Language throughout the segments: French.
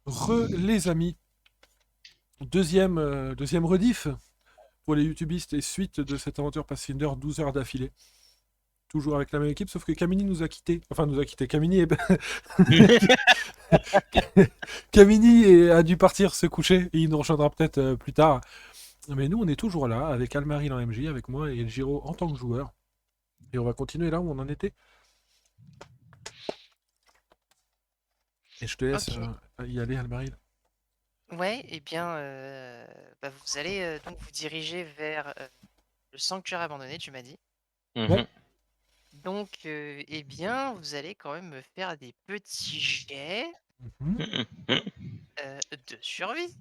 Les amis, deuxième rediff pour les youtubistes et suite de cette aventure Pathfinder, 12 heures d'affilée. Toujours avec la même équipe, sauf que Kamini nous a quittés. Enfin, nous a quittés. A dû partir se coucher et il nous rejoindra peut-être plus tard. Mais nous, on est toujours là avec Almaril en MJ, avec moi et Giro en tant que joueur. Et on va continuer là où on en était. Et je te laisse Ok, y aller, Almaril. ouais, et bien, vous allez donc vous diriger vers le sanctuaire abandonné, tu m'as dit. Ouais. Mhm. Donc, eh bien, vous allez quand même me faire des petits jets Mhm. de survie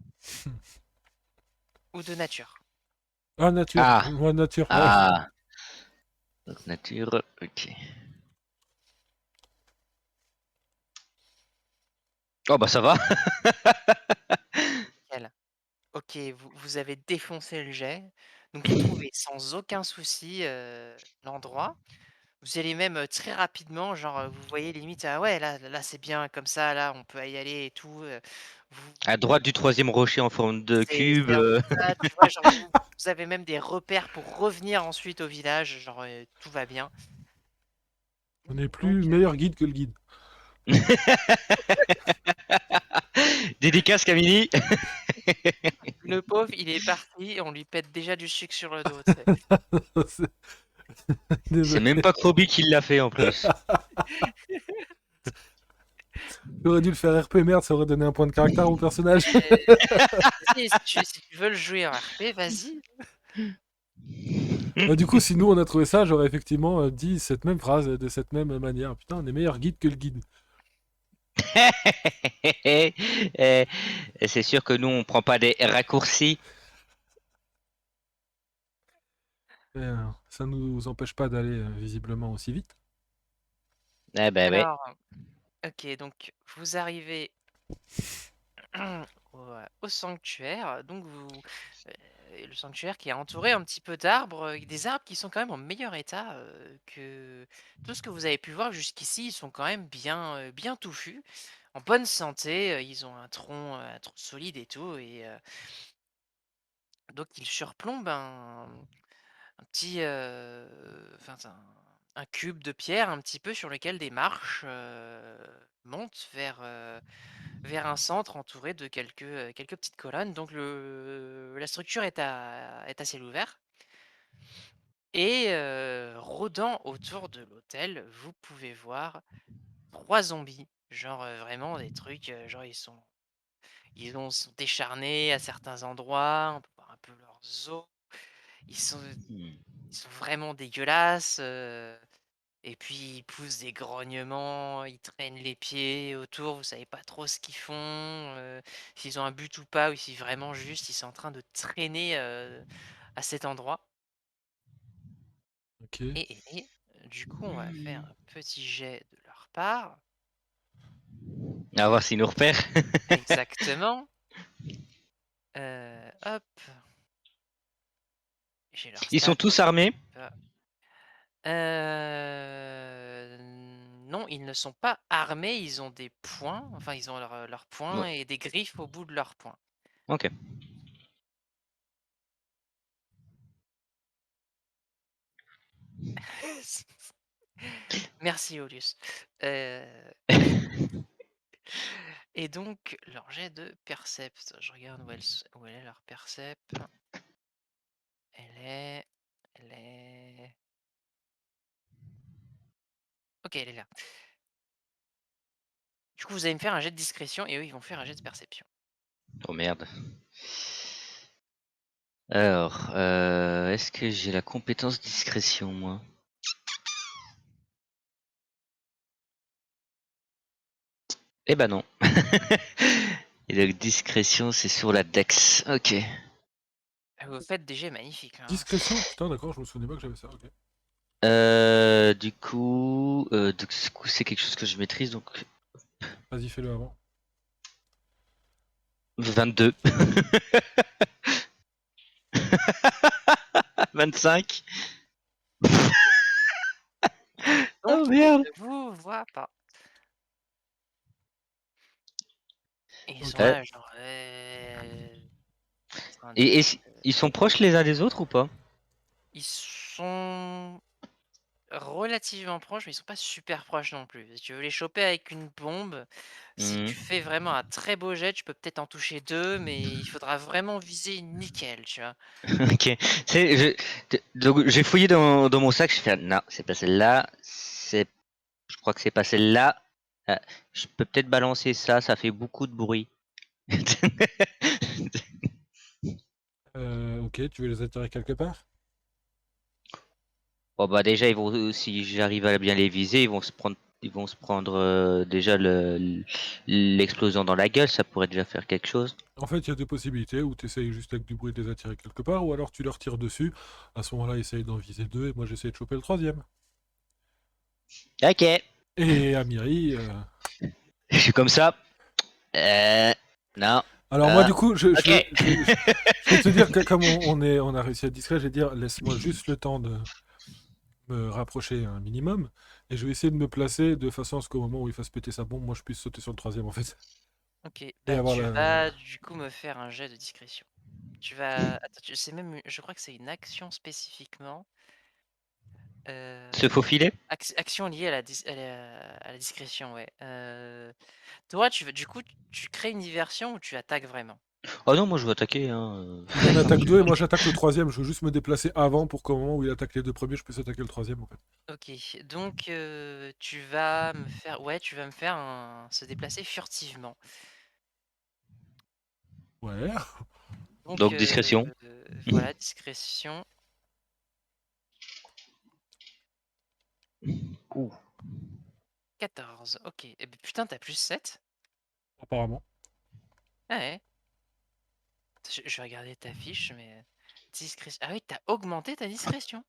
ou de nature. Ah, nature. Ah, Moi, nature. Ouais. ah, donc nature, ok. Oh bah ça va. Nickel. Ok, vous avez défoncé le jet. Donc, vous trouvez sans aucun souci l'endroit. Vous allez même très rapidement, genre, vous voyez limite, ah ouais, là c'est bien comme ça, là on peut y aller et tout. Vous, À droite du troisième rocher en forme de cube. c'est un peu ça, tu vois, genre, vous avez même des repères pour revenir ensuite au village, genre, tout va bien. On est Donc, plus meilleur guide que le guide. Dédicace Camille. le pauvre, il est parti, on lui pète déjà du sucre sur le dos, tu sais. C'est même Désolé. pas Kobe qui l'a fait en plus. J'aurais dû le faire RP, merde, ça aurait donné un point de caractère au personnage. Vas-y, si tu veux le jouer en RP, vas-y. Du coup, si nous on a trouvé ça, j'aurais effectivement dit cette même phrase de cette même manière. Putain, on est meilleur guide que le guide. Et c'est sûr que nous on prend pas des raccourcis. Ça nous empêche pas d'aller visiblement aussi vite. Eh ben ouais. Alors, ok, donc vous arrivez au sanctuaire. Donc le sanctuaire qui est entouré un petit peu d'arbres, des arbres qui sont quand même en meilleur état que tout ce que vous avez pu voir jusqu'ici. Ils sont quand même bien touffus, en bonne santé. Ils ont un tronc solide et tout, et donc ils surplombent un petit, enfin un cube de pierre un petit peu sur lequel des marches montent vers un centre entouré de quelques petites colonnes. Donc la structure est à ciel ouvert. Et rôdant autour de l'hôtel, vous pouvez voir 3 zombies. Genre, vraiment des trucs, genre sont décharnés à certains endroits, on peut voir un peu leurs os. Ils sont Hmm. ils sont vraiment dégueulasses, et puis ils poussent des grognements, ils traînent les pieds autour, vous savez pas trop ce qu'ils font, s'ils ont un but ou pas, ou si vraiment juste ils sont en train de traîner, à cet endroit. Ok. Du coup, on va faire un petit jet de leur part. À voir s'ils nous repèrent. Exactement. Hop, j'ai leur Ils sont stat. tous armés. Non, ils ne sont pas armés, ils ont des poings, enfin ils ont leurs Ouais. poings et des griffes au bout de leurs poings. Ok. Merci Aulus. Et donc, leur jet de percept. Je regarde où elle est leur percept. Elle est. Elle est. Ok, elle est là. Du coup, vous allez me faire un jet de discrétion et eux, ils vont faire un jet de perception. Oh merde. Alors, est-ce que j'ai la compétence discrétion, moi? Eh ben non. Et donc discrétion, c'est sur la Dex. Ok. Vous faites des jets magnifiques là, hein. Discrétion. Putain, d'accord, je me souvenais pas que j'avais ça. Ok. Du coup, c'est quelque chose que je maîtrise, donc Vas-y, fais-le avant. 22. 25. Donc, Oh il merde. ne vous voit pas. Et ils sont Ouais. là, genre, en train Et, de- ils sont proches les uns des autres ou pas? Ils sont relativement proches, mais ils sont pas super proches non plus. Si tu veux les choper avec une bombe, si Mhm. tu fais vraiment un très beau jet, tu peux peut-être en toucher 2, mais il faudra vraiment viser nickel, tu vois? Ok. Donc, j'ai fouillé dans mon sac, je fais non, c'est pas celle-là. Je crois que c'est pas celle-là. Ah, je peux peut-être balancer ça, ça fait beaucoup de bruit. Ok, tu veux les attirer quelque part? Bon bah déjà si j'arrive à bien les viser, ils vont se prendre déjà l'explosion dans la gueule, ça pourrait déjà faire quelque chose. En fait, il y a deux possibilités, ou tu essayes juste avec du bruit de les attirer quelque part, ou alors tu leur tires dessus. À ce moment-là, essaye d'en viser deux, et moi j'essaie de choper le troisième. Ok. Et Amiri... Je suis comme ça. Non. Alors moi, du coup, Ok. je vais te dire que comme on a réussi à être discret, je vais dire, laisse-moi juste le temps de me rapprocher un minimum, et je vais essayer de me placer de façon à ce qu'au moment où il fasse péter sa bombe, moi je puisse sauter sur le troisième, en fait. OK, Et bah, avoir tu la... vas du coup me faire un jet de discrétion. Tu vas attends, tu c'est même je crois que c'est une action spécifiquement, Se faufiler? action liée à la discrétion, ouais. Toi, tu vas du coup, tu crées une diversion ou tu attaques vraiment? Oh non, moi je veux attaquer. Hein. Il en D'accord, attaque deux, et moi j'attaque le troisième, je veux juste me déplacer avant pour qu'au moment où il attaque les deux premiers, je puisse attaquer le troisième, en fait. OK, donc tu vas me faire un se déplacer furtivement. Ouais. Donc Donc discrétion. voilà, discrétion. Ouh. 14, OK. Et beh, putain, tu plus 7. Apparemment. Ah ouais. Je vais regarder ta fiche, mais discrétion. Ah oui, t'as augmenté ta discrétion.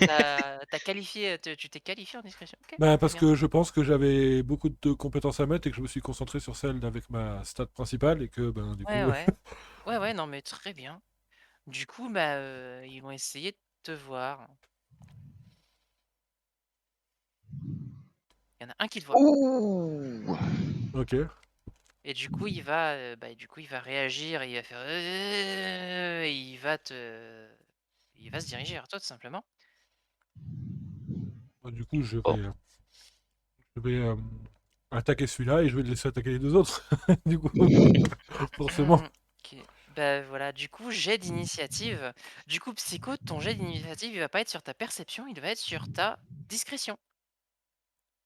T'as qualifié, tu t'es qualifié en discrétion. OK, Ben, très parce bien. que je pense que j'avais beaucoup de compétences à mettre et que je me suis concentré sur celle avec ma stat principale et que, ben, du Ouais, coup... ouais. Ouais, ouais, non, mais très bien. Du coup, bah, ils vont essayer de te voir. Il y en a un qui te voit. Ouh. Ok. Et du coup, il va réagir et il va faire et il va se diriger vers toi tout simplement. Bah, du coup, Oh. je vais attaquer celui-là et je vais le laisser attaquer les deux autres. Du coup, forcément. OK. Bah, voilà, du coup, jet d'initiative. Du coup, Psycho, ton jet d'initiative, il va pas être sur ta perception, il va être sur ta discrétion.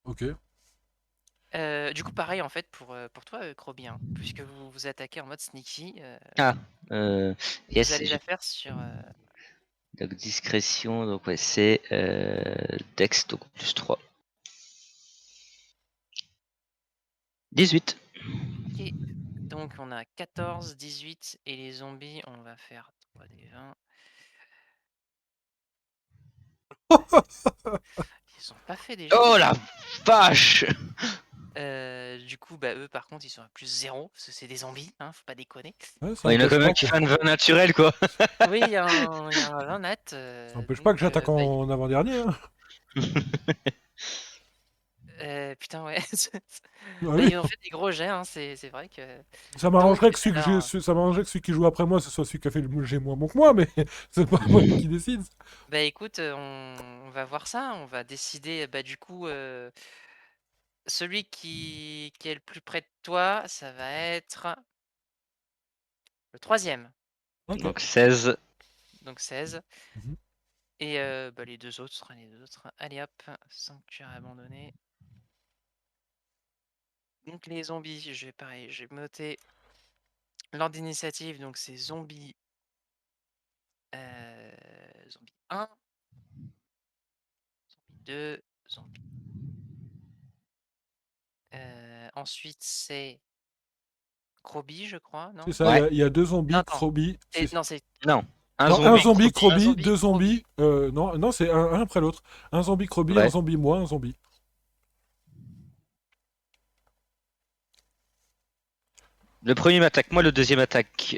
Ok. Du coup, pareil, en fait, pour toi, Croby, hein, puisque vous vous attaquez en mode sneaky, Ah. vous Yes. allez la faire sur, Donc discrétion. Donc ouais, c'est Dex donc plus 3. 18. OK. Donc on a 14, 18 et les zombies, on va faire 3d20. Ils ont pas fait des jets Oh la difficiles. vache. Du coup, bah, eux, par contre, ils sont à plus 0 parce que c'est des zombies, hein, faut pas déconner. Ouais, ça Il y en a n'empêche quand même pas, qui quoi. fait un 20 naturel quoi. Oui, il y a un 20 nat, Ça n'empêche donc pas que j'attaque bah, en avant-dernier, hein. putain, ouais. Ah Bah, oui. ils ont fait des gros jets, hein, c'est vrai que Ça donc m'arrangerait que alors, ça m'arrangerait que celui qui joue après moi, ce soit celui qui a fait le jet moins bon que moi, mais c'est pas moi qui décide. bah, écoute, on va voir ça, on va décider, bah, du coup, celui qui est le plus près de toi, ça va être le troisième, Ok. Donc 16. donc 16 Mhm. et bah, les 2 autres, allez hop, sanctuaire abandonné. Donc les zombies, je vais noter l'ordre d'initiative, donc c'est zombie 1, zombie 2, zombie. Ensuite c'est Krobi, je crois, C'est non? ça, Ouais. il y a deux Non, zombies, attends, Krobi. non, c'est Non. Un Non, un zombie zombie, Krobi. un Krobi, zombie deux Krobi. zombies. Non, non, c'est un après l'autre. Un zombie Krobi, un Ouais. zombie moi, un zombie. Le premier m'attaque moi, le deuxième attaque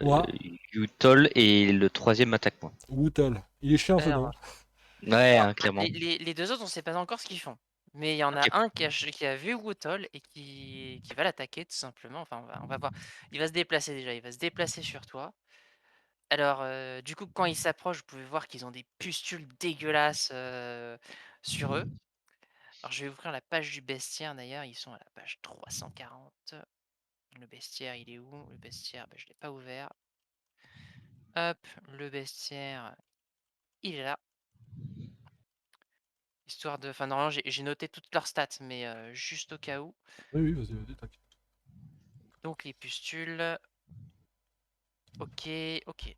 Moi, Yutol et le troisième m'attaque moi. Wootel. Il est chiant ce nom. Alors, Ouais, alors, hein, clairement. les 2 autres, on sait pas encore ce qu'ils font. Mais il y en a OK. un qui a vu Wootol et qui va l'attaquer tout simplement. Enfin, on va voir. Il va se déplacer déjà, il va se déplacer sur toi. Alors, du coup, quand ils s'approchent, vous pouvez voir qu'ils ont des pustules dégueulasses, sur eux. Alors je vais ouvrir la page du bestiaire d'ailleurs, ils sont à la page 340. Le bestiaire, il est où? Le bestiaire, bah, je l'ai pas ouvert. Hop, le bestiaire, il est là. Histoire de enfin normalement j'ai noté toutes leurs stats, mais juste au cas où. Oui, oui, vas-y, vas-y, t'inquiète. Donc les pustules, OK, OK,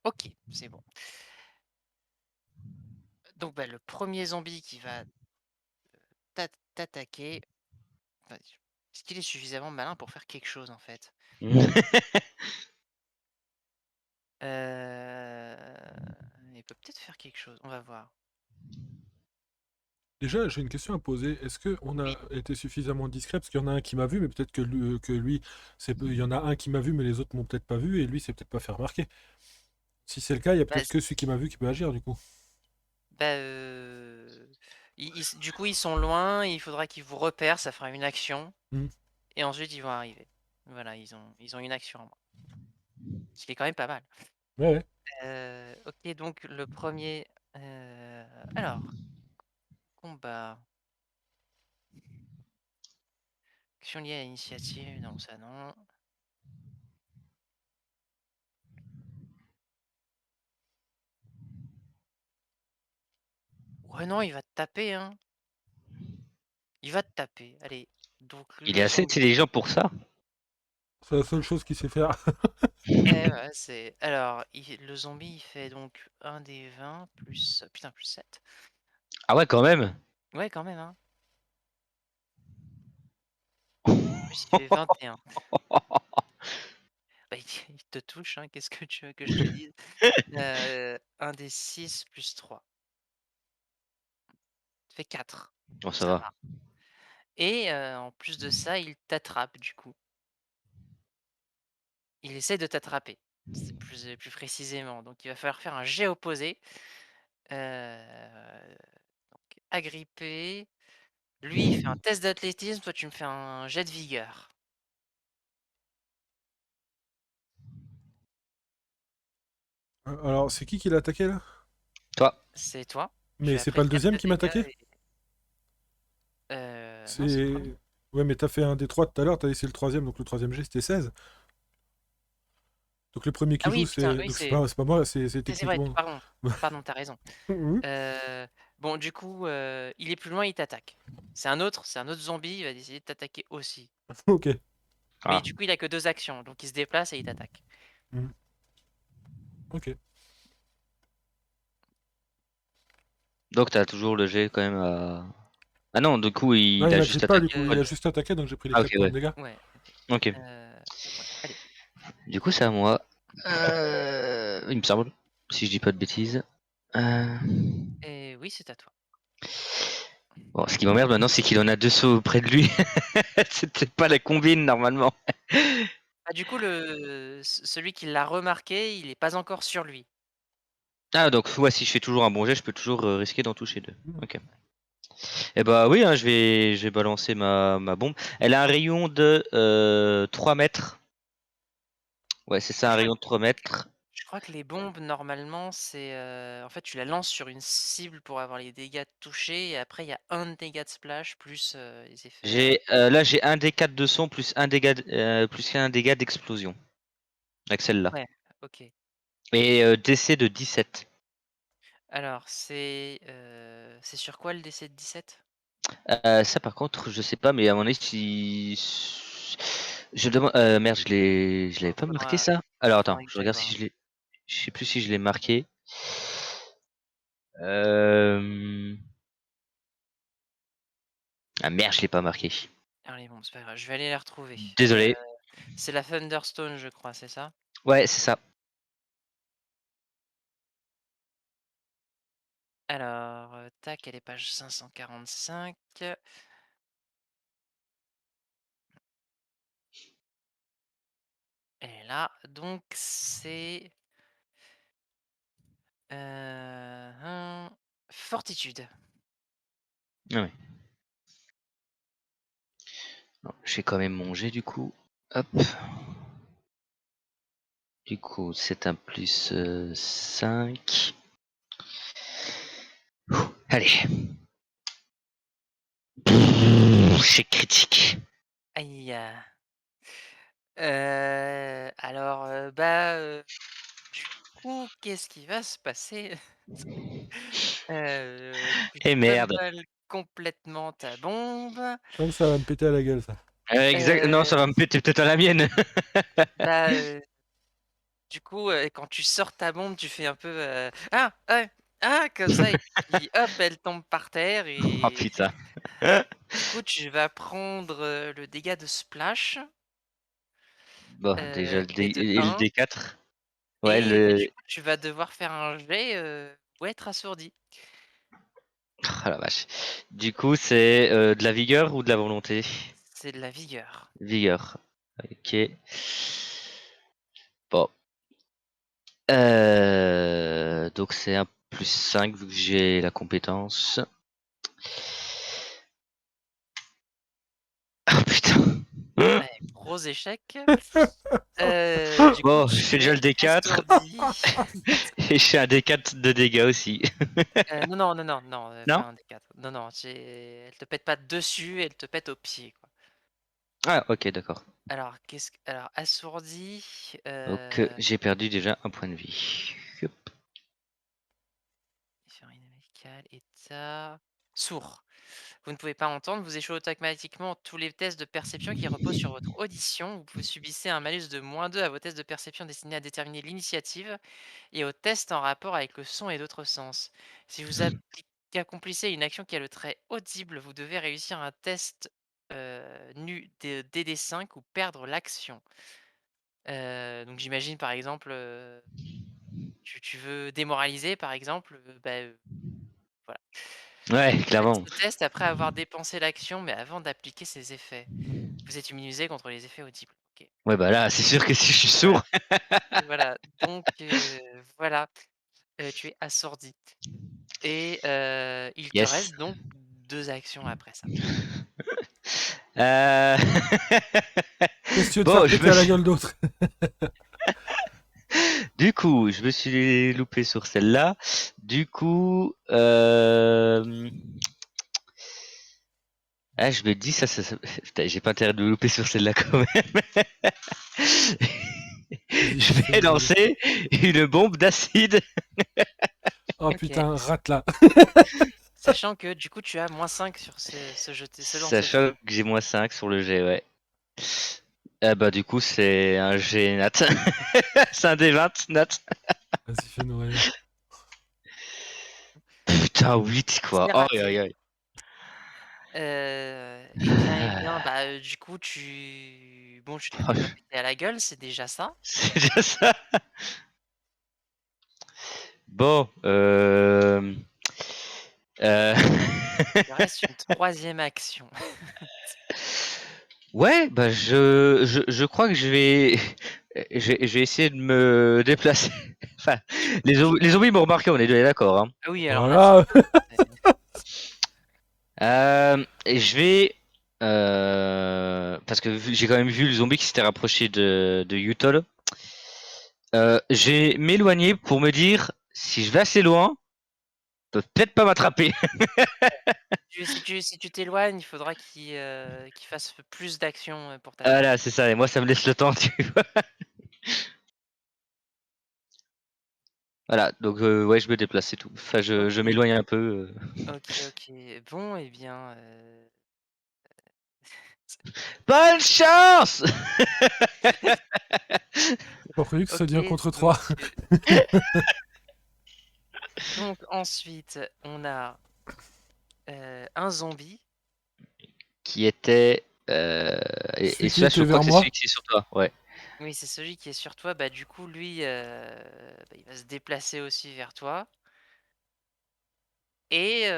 OK, c'est bon. Donc bah, le premier zombie qui va t'attaquer, enfin, est-ce qu'il est suffisamment malin pour faire quelque chose en fait? Il peut peut-être faire quelque chose, on va voir. Déjà, j'ai une question à poser. Est-ce qu'on a Oui, été suffisamment discret? Parce qu'il y en a un qui m'a vu, mais peut-être que lui, il y en a un qui m'a vu, mais les autres m'ont peut-être pas vu, et lui, c'est peut-être pas fait remarquer. Si c'est le cas, il y a bah, peut-être que celui qui m'a vu qui peut agir, du coup. bah, du coup, ils sont loin, il faudra qu'ils vous repèrent, ça fera une action, Hmm. et ensuite ils vont arriver. Voilà, ils ont une action en moins. Ce qui est quand même pas mal. Ouais, ouais. OK, donc le premier, alors, combat, action liée à l'initiative, non, ça non. Ouais, non, il va te taper, hein. Il va te taper, allez. Donc Il le est assez zombie, intelligent pour ça. C'est la seule chose qu'il sait faire. ouais, c'est alors le zombie, il fait donc un des 20 plus putain, plus 7. Ah ouais, quand même. Ouais, quand même, hein. Plus il fait 21. Bah, il te touche, hein, qu'est-ce que tu veux que je te dise? 1 des 6 plus 3. Ça fait 4. Bon, ça Ça va. va. Et en plus de ça, il t'attrape du coup. Il essaie de t'attraper. C'est plus précisément. Donc il va falloir faire un jet opposé. Donc agrippé. Lui, il fait un test d'athlétisme, toi tu me fais un jet de vigueur. Alors, c'est qui l'a attaqué, là? Toi, C'est toi. Je Mais vais c'est après pas le dire deuxième tes qui m'a attaqué? dégâts et non, c'est le premier. C'est... Ouais, mais t'as fait un des trois tout à l'heure, t'as laissé le troisième, donc le troisième G, c'était 16. Donc le premier Ah qui joue, oui, putain, c'est... oui, Donc c'est pas moi, c'est c'est vrai, techniquement... pardon. Pardon, tu raison. Mhm. Bon, du coup, il est plus loin, il t'attaque. C'est un autre zombie, il va décider de t'attaquer aussi. Ok. Mais ah. du coup, il a que 2 actions, donc il se déplace et il t'attaque. Mhm. Ok. Donc t'as toujours le G quand même à. Ah non, du coup Non, il il a m'a jet juste pas, du attaqué. coup, il a juste attaqué, donc j'ai pris les Ah ok 4 points ouais. de dégâts. Ouais, Ok. ouais, allez. Du coup c'est à moi. Il me semble, si je dis pas de bêtises. Euh, Et oui, c'est à toi. Bon, ce qui m'emmerde maintenant, c'est qu'il en a deux sauts près de lui. C'était pas la combine normalement. Ah, du coup, celui qui l'a remarqué, il est pas encore sur lui. Ah donc ouais, si je fais toujours un bon jet, je peux toujours risquer d'en toucher deux. Mhm. Ok. Eh bah oui, hein, je vais balancer ma bombe. Elle a un rayon de 3 mètres. Ouais, c'est ça, Je un crois rayon de 3 mètres. je crois que les bombes, normalement, c'est, en fait, tu la lances sur une cible pour avoir les dégâts de toucher et après il y a un dégât de splash plus, les effets, Là j'ai un D4 de son plus un dégât plus un dégât d'explosion. Avec celle-là. ouais, OK. Et DC de 17. Alors c'est sur quoi le DC de 17? Ça par contre, je sais pas, mais à mon avis, si je demande. Merde, je l'avais pas marqué Faudra ça. Alors attends, faudra que je j'aille regarde si voir. je l'ai. Je sais plus si je l'ai marqué. Euh... Ah merde, je l'ai pas marqué. Allez, bon, c'est pas grave, je vais aller les retrouver. Désolé. C'est la Thunderstone, je crois, c'est ça? Ouais, c'est ça. Alors, tac, elle est page 545. Elle est là, donc c'est, heu, fortitude. Ah ouais. Non, j'ai quand même mangé du coup. Hop. Du coup, c'est un plus 5. Allez. C'est critique. Aïe. Alors, bah, du coup, qu'est-ce qui va se passer? Tu Et merde. t'avales complètement ta bombe. Je crois que ça va me péter à la gueule, ça. Exact. Non, ça Heu, va me péter peut-être à la mienne. bah, du coup, quand tu sors ta bombe, tu fais un peu, «Ah! Ouais, ah!» comme ça et puis hop, elle tombe par terre Oh et putain. du coup, tu vas prendre, le dégât de splash, Bon, déjà qui est de et le 1 D4. Ouais, et bah, le. du coup, tu vas devoir faire un jet, ou être assourdi. Oh la vache. Du coup, c'est de la vigueur ou de la volonté? C'est de la vigueur. Vigueur. Ok. Bon. Donc c'est un plus 5 vu que j'ai la compétence. Ah putain. Ouais, gros échec. Du coup, Bon, je fais tu déjà es le D4 assourdi. et je fais un D4 de dégâts aussi. Non, non, non, non, non, pas Non? un D4. Non, non, c'est elle te pète pas dessus, elle te pète au pied, quoi. Ah ok, d'accord. Alors assourdi, Donc j'ai perdu déjà un point de vie. Hop. différent médical, état, sourd. Vous ne pouvez pas entendre, vous échouez automatiquement tous les tests de perception qui reposent sur votre audition. Vous pouvez subissez un malus de -2 à vos tests de perception destinés à déterminer l'initiative et aux tests en rapport avec le son et d'autres sens. Si vous accomplissez une action qui a le trait audible, vous devez réussir un test nu de DD5 ou perdre l'action. Donc j'imagine par exemple, tu veux démoraliser par exemple, bah, voilà. Ouais, Faites clairement. ce test après avoir dépensé l'action, mais avant d'appliquer ses effets. Vous êtes immunisé contre les effets audibles. OK. Ouais bah là, c'est sûr que si je suis Voilà, sourd. voilà. Donc voilà, tu es assourdi et il te Yes. reste donc 2 actions après ça. Euh... Qu'est-ce que tu veux te faire Bon, je péter me à la suis... gueule d'autre? Du coup, je me suis loupé sur celle-là. Du coup, ah, je me dis putain, j'ai pas intérêt de me louper sur celle-là quand même. Vas-y, Je vais fais-nous rêver. lancer une bombe d'acide. Oh OK. putain, rate là. Sachant que du coup, tu as -5 sur ce lancer de Sachant que j'ai -5 sur le jet, ouais. Bah du coup, c'est un G nat. C'est un D20 nat. Vas-y, fais-nous rêver. Putain, 8 quoi. C'est Oh, aïe, aïe, raté. aïe. Et bien, bah, du coup, tu te la Oh, fais pas péter à la gueule, c'est déjà ça. c'est déjà ça. Bon, euh... Il te reste une troisième action. ouais, bah je crois que je vais essayer de me déplacer. Enfin, Tu les zombies m'ont remarqué, on est d'accord, hein. Ah oui, alors là, c'est Voilà. Et je vais parce que j'ai quand même vu le zombie qui s'était rapproché de Yutol. Je vais m'éloigner pour me dire si je vais assez loin, ils peuvent peut-être pas m'attraper. si tu t'éloignes, il faudra qu'il fasse plus d'actions, pour t'attraper. Voilà, c'est ça. Et moi, ça me laisse le temps, tu vois. Voilà, donc ouais, je me déplace, c'est tout. Enfin, je OK, m'éloigne un peu. OK, OK. Bon et bien, Bonne chance. J'ai pas prévu que ça devient OK, contre 3. donc ensuite, on a, un zombie. Qui était et Celui qui celui-là, je était crois vers que c'est moi. celui qui est sur toi. Ouais. Oui, c'est celui qui est sur toi. Bah, du coup, lui, bah, il va se déplacer aussi vers toi et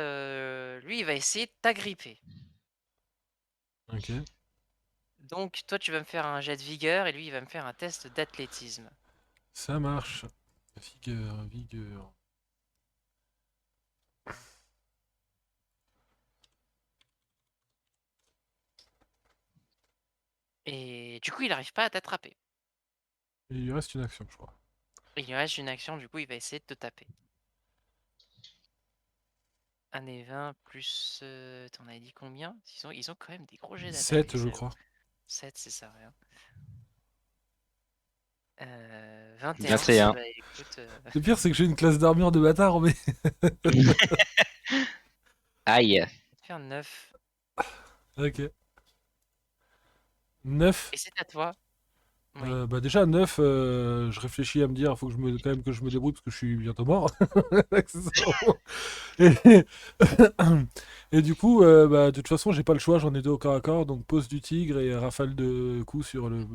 lui, il va essayer de t'agripper. Ok, Donc toi, tu vas me faire un jet de vigueur et lui, il va me faire un test d'athlétisme. ça marche. Vigueur, vigueur. Du coup, il n'arrive pas à t'attraper. Et il lui reste une action, je crois. Il lui reste une action, du coup, il va essayer de te taper. 1 et 20 plus... T'en avais dit combien? Ils ont quand même des gros jets d'attaque, 7, les je salauds. crois. 7, c'est ça, rien. 21. 21. Bah écoute, Le pire, c'est que j'ai une classe d'armure de bâtard, mais. Aïe. faire 9. Ok. 9. Et c'est à toi. Oui. Bah déjà 9, je réfléchis à me dire, faut que quand même que je me débrouille parce que je suis bientôt mort. Accessoirement. et, et du coup, bah, de toute façon, j'ai pas le choix, j'en ai deux au corps à corps, donc pose du tigre et rafale de coups sur le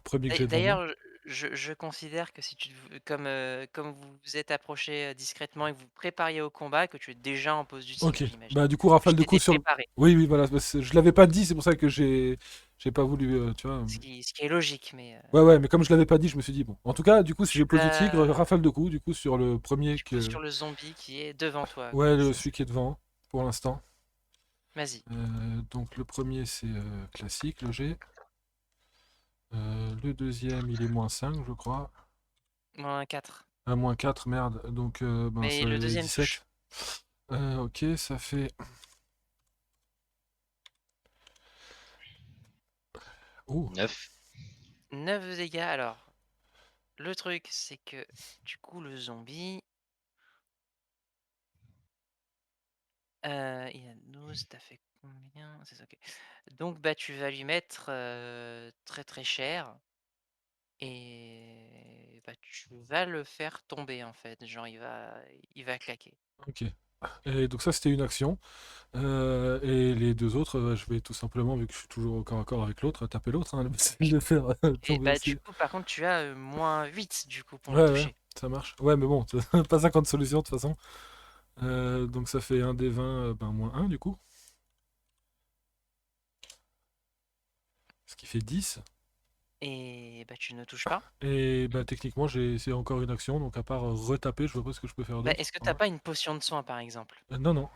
premier que j'ai devant moi. D'ailleurs, je considère que si comme vous vous êtes approché discrètement et que vous vous prépariez au combat, que tu es déjà en pose du tigre, Ok, j'imagine. bah du coup, rafale Tu de t'étais coups sur le. préparé, Oui, oui, voilà, je l'avais pas dit, c'est pour ça que j'ai pas voulu, tu vois. ce qui est logique, mais Ouais, ouais, mais comme je l'avais pas dit, je me suis dit, bon. En tout cas, du coup, si tu je pose du tigre, vas rafale de coups, du coup, sur le premier du coup que. sur le zombie qui est devant toi. Ouais, C'est ça. celui qui est devant, pour l'instant. Vas-y. Donc le premier, c'est classique, le G. Le deuxième, il est -5, je crois. Moins 4. Ah, -4, merde. Donc, ben, Mais ça le est deuxième 17. touche. Ok, ça fait. Ouh, 9. 9 de dégâts. Alors, le truc, c'est que du coup, le zombie. Il a 12, t'as fait combien? C'est ça, ok. Donc, bah, tu vas lui mettre très très cher. Et bah, tu vas le faire tomber en fait. Genre, il va claquer. ok. Et donc ça, c'était une action. Et les deux autres, je vais tout simplement, vu que je suis toujours au corps à corps avec l'autre, taper l'autre, hein, le faire Et tomber bah, du aussi. coup, par contre, tu as moins 8 du coup pour le Ouais, ouais, toucher. ça marche. Ouais, mais bon, pas 50 solutions de toute façon. Donc ça fait un des 20, ben, -1 du coup. Ce qui fait 10. Et bah, tu ne touches pas. Et bah techniquement, c'est encore une action, donc à part retaper, je vois pas ce que je peux faire Bah, d'autre. est-ce que t'as Voilà. pas une potion de soin par exemple? Non, non.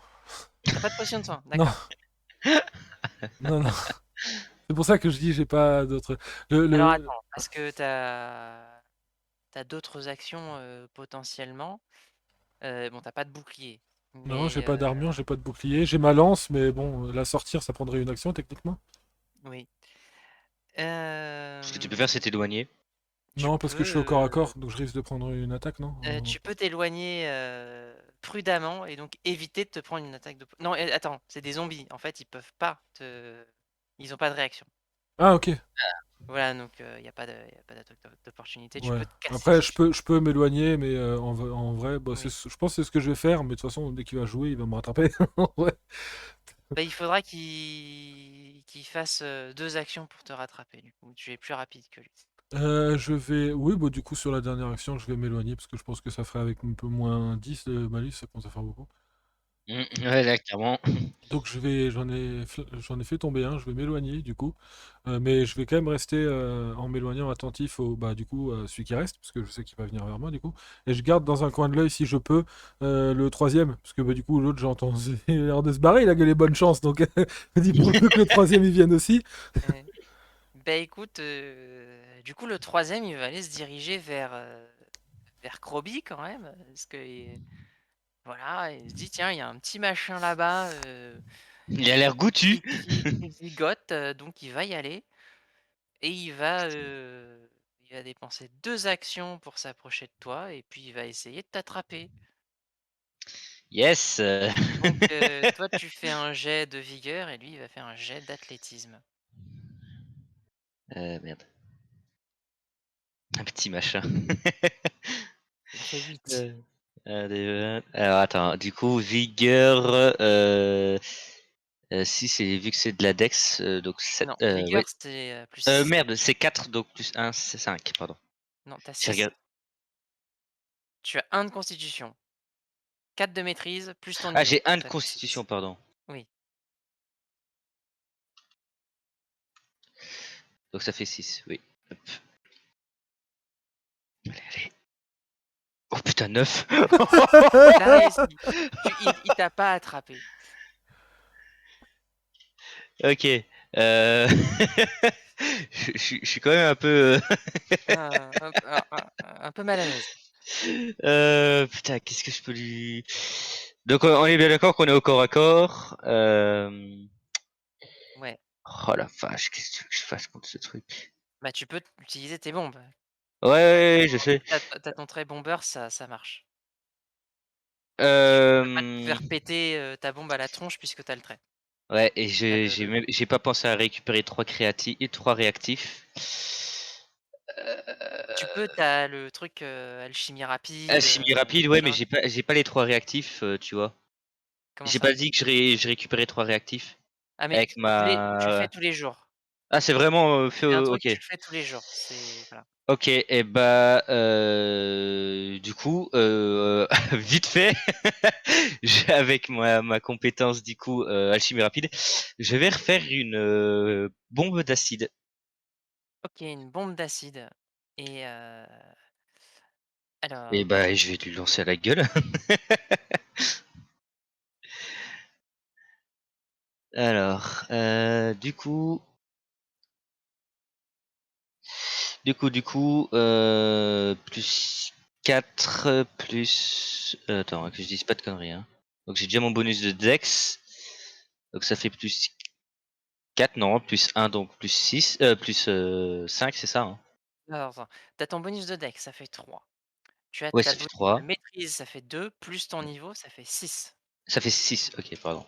T'as pas de potion de soin, Non, d'accord. non, non. C'est pour ça que je dis j'ai pas d'autres. Alors Le... attends, parce que t'as d'autres actions potentiellement. Bon, t'as pas de bouclier. Non, j'ai Mais pas d'armure, j'ai pas de bouclier. J'ai ma lance, mais bon, la sortir, ça prendrait une action techniquement. oui. Ce que tu peux faire, c'est t'éloigner. Tu Non, parce que je suis au corps à peux, corps, donc je risque de prendre une attaque, non? tu peux t'éloigner prudemment et donc éviter de te prendre une attaque de. Non, attends, c'est des zombies. En fait, ils peuvent pas te. Ils ont pas de réaction. Ah, ok. Voilà, donc il n'y a pas d'attaque d'opportunité. Tu Ouais. peux te casser Après, si tu veux. je peux m'éloigner, mais en vrai, bah, Oui. je pense que c'est ce que je vais faire, mais de toute façon, dès qu'il va jouer, il va me rattraper. En vrai. Bah, il faudra qu'il fasse 2 actions pour te rattraper. Du coup, tu es plus rapide que lui. Je vais. Oui, bah, du coup, sur la dernière action, je vais m'éloigner parce que je pense que ça ferait avec un peu moins 10 de malus, ça commence à faire beaucoup. Ouais, là, clairement. Donc, j'en ai fait tomber un, je vais m'éloigner du coup. Mais je vais quand même rester en m'éloignant attentif au. Bah, du coup, celui qui reste, parce que je sais qu'il va venir vers moi du coup. Et je garde dans un coin de l'œil si je peux le troisième, parce que bah, du coup, l'autre, j'entends. Il a l'air de se barrer, il a gueulé bonne chance, donc je dis pour le coup que le troisième il vienne aussi. Ouais. Bah écoute, du coup, le troisième, il va aller se diriger vers Krobi quand même. Parce que voilà, il se dit, tiens, il y a un petit machin là-bas Il a l'air goûtu. qui gigote, donc il va y aller. Et il va dépenser 2 actions pour s'approcher de toi, et puis il va essayer de t'attraper. Yes. Donc toi, tu fais un jet de vigueur, et lui, il va faire un jet d'athlétisme. Merde. Un petit machin. Il a fait 8. Alors attends, du coup, vigueur 6, et vu que c'est de la dex, donc 7. Non, Ouais. vigueur, c'était plus 6. Merde, c'est 4, donc plus 1, c'est 5, pardon. Non, t'as Je 6. regarde. Tu as 1 de constitution, 4 de maîtrise, plus ton Ah, niveau. j'ai 1 Donc de ça fait 6. constitution, pardon. Oui. Donc ça fait 6, oui. Hop. Allez, allez. Oh putain, 9. T'as réussi. Il t'a pas attrapé. Ok. Euh, je suis quand même un peu. Un peu mal à l'aise. Putain, qu'est-ce que je peux lui. Donc, on est bien d'accord qu'on est au corps à corps. Ouais. Oh la vache, qu'est-ce que tu veux que je fasse contre ce truc? Bah, tu peux utiliser tes bombes. Ouais, ouais, ouais, je sais. T'as ton trait bombeur, ça marche. Tu peux pas te Euh... faire péter ta bombe à la tronche puisque t'as le trait. Ouais, et T'as le- j'ai pas pensé à récupérer 3 réactifs. Tu peux, t'as le truc alchimie rapide. Alchimie rapide, ouais, mais Machin. j'ai pas les 3 réactifs, tu vois. Comment J'ai ça? pas dit que je récupérais 3 réactifs Ah, mais avec tu le fais ma. tous les jours. Ah, c'est vraiment fait. C'est un truc, Ok. tu le fais tous les jours. C'est voilà. Ok, et bah du coup, vite fait, avec ma compétence du coup alchimie rapide, je vais refaire une bombe d'acide. Ok, une bombe d'acide. Et Et alors, bah je vais lui lancer à la gueule. Alors, plus 4 plus. Attends, que je dise pas de conneries. Hein. Donc j'ai déjà mon bonus de Dex. Donc ça fait plus 4, non, plus 1, donc plus 6, plus 5, c'est ça. Hein. attends. T'as ton bonus de deck, ça fait 3. Tu as Ouais, ta ça fait bonus de 3. maîtrise, ça fait 2, plus ton niveau, ça fait 6. Ça fait 6, ok, pardon.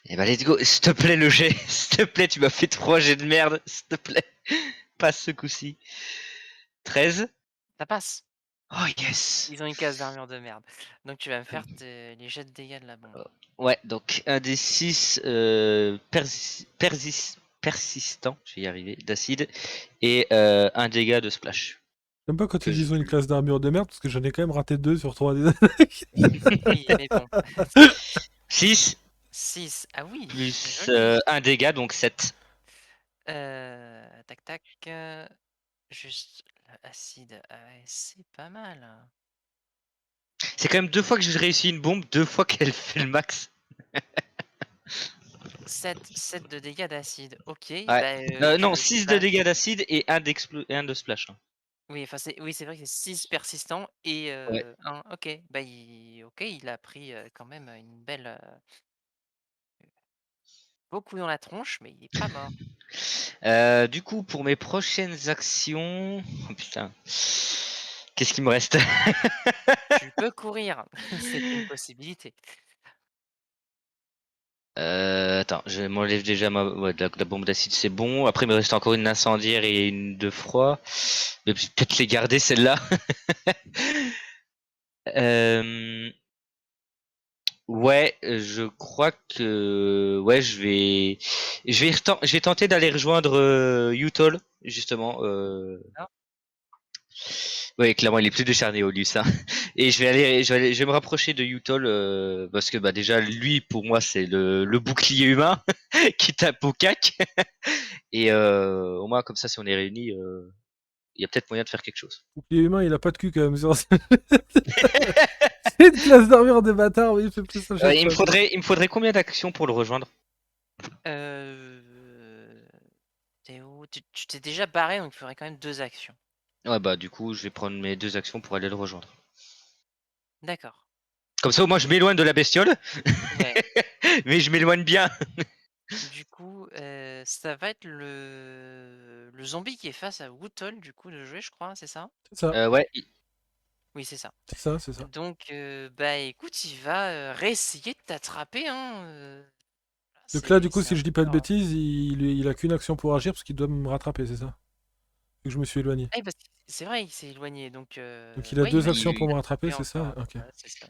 Et bah let's go, s'il te plaît le jet, s'il te plaît, tu m'as fait 3 jets de merde, s'il te plaît. Passe ce coup-ci. 13. Ça passe. Oh yes. Ils ont une case d'armure de merde. Donc tu vas me faire les jets de dégâts de la bombe. Ouais, donc un des 6 persistants, je vais y arriver, d'acide, et un dégât de splash. J'aime pas quand Que ils disent je- une classe d'armure de merde, parce que j'en ai quand même raté 2 sur 3 des Oui, mais bon. 6 6. Ah oui, c'est plus joli. un dégât, donc 7. Tac tac. Juste l'acide. Ah ouais, c'est pas mal. C'est quand même 2 fois que je réussis une bombe, 2 fois qu'elle fait le max. 7 de dégâts d'acide. Ok, Ouais. bah Non, que 6 de bah, dégâts d'acide et un de splash. Hein. oui, enfin c'est vrai que c'est 6 persistants et Ouais. 1. Ok, bah il a pris quand même une belle beaucoup dans la tronche, mais il est pas mort. Du coup, pour mes prochaines actions. Oh, putain. Qu'est-ce qu'il me reste? Tu peux courir, c'est une possibilité. Attends, je m'enlève déjà ouais, la bombe d'acide, c'est bon. Après, il me reste encore une incendiaire et une 2 fois. Mais je vais peut-être les garder, celle-là. Euh, Ouais, je crois que ouais, je vais tenter d'aller rejoindre Utol justement. Ah, Ouais, clairement, il est plus décharné au Luce. Hein. Et je vais me rapprocher de Utol parce que bah déjà lui pour moi c'est le bouclier humain qui tape au cac. Et au moins comme ça si on est réunis, il y a peut-être moyen de faire quelque chose. Bouclier humain, il a pas de cul quand même. C'est une classe d'armure des bâtards, mais il fait plus ça à chaque fois. Il me faudrait combien d'actions pour le rejoindre? tu où? Tu t'es déjà barré, donc il faudrait quand même 2 actions. Ouais bah du coup je vais prendre mes 2 actions pour aller le rejoindre. D'accord. Comme ça au moins je m'éloigne de la bestiole. Ouais. Mais je m'éloigne bien. Du coup, ça va être le zombie qui est face à Wootol, du coup, de jouer, je crois, c'est ça? C'est ça, Ouais. Oui, c'est ça. c'est ça, c'est ça. Donc, bah écoute, il va réessayer de t'attraper, hein. Là, Donc là, du coup, c'est si un je dis peu pas de dur, hein. bêtises, il a qu'une action pour agir parce qu'il doit me rattraper, c'est ça? Vu que je me suis éloigné. Ah oui, parce que c'est vrai, il s'est éloigné, donc Donc il a ouais, il 2 va actions pour Il... me essayer de rattraper, t'attraper c'est ça? encore. Ok. Ouais, c'est ça.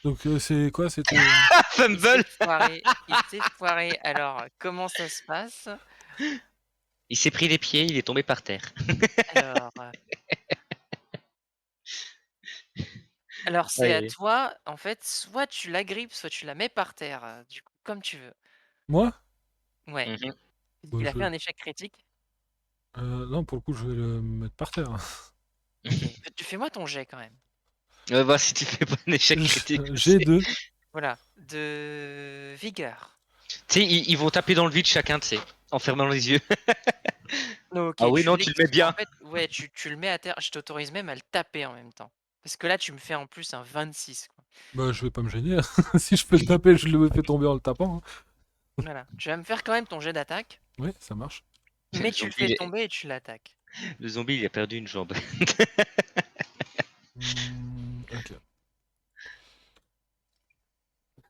Donc c'est quoi? C'était. Il s'est Fumble. foiré, il s'est foiré. Alors, comment ça se passe? Il s'est pris les pieds, il est tombé par terre. Alors, alors c'est à Ouais. toi, en fait, soit tu l'agrippes, soit tu la mets par terre, du coup, comme tu veux. Moi? Ouais, Mhm. Bon, il a fait un échec critique. non, pour le coup, je vais le mettre par terre. OK. Tu fais-moi ton jet quand même. On va voir si tu fais pas un échec critique aussi. G2. Voilà, de vigueur. Tu sais, ils vont taper dans le vide chacun, tu sais, en fermant les yeux. OK, Ah oui, non, tu le mets en bien. fait, ouais, tu le mets à terre. Je t'autorise même à le taper en même temps. Parce que là, tu me fais en plus un 26, quoi. Bah, je vais pas me gêner. Si je peux le taper, je le fais tomber en le tapant, hein. Voilà. Tu vas me faire quand même ton jet d'attaque, Oui, ça marche. mais Le tu le zombie, fais tomber et tu l'attaques. le zombie, il a perdu une jambe. Ok.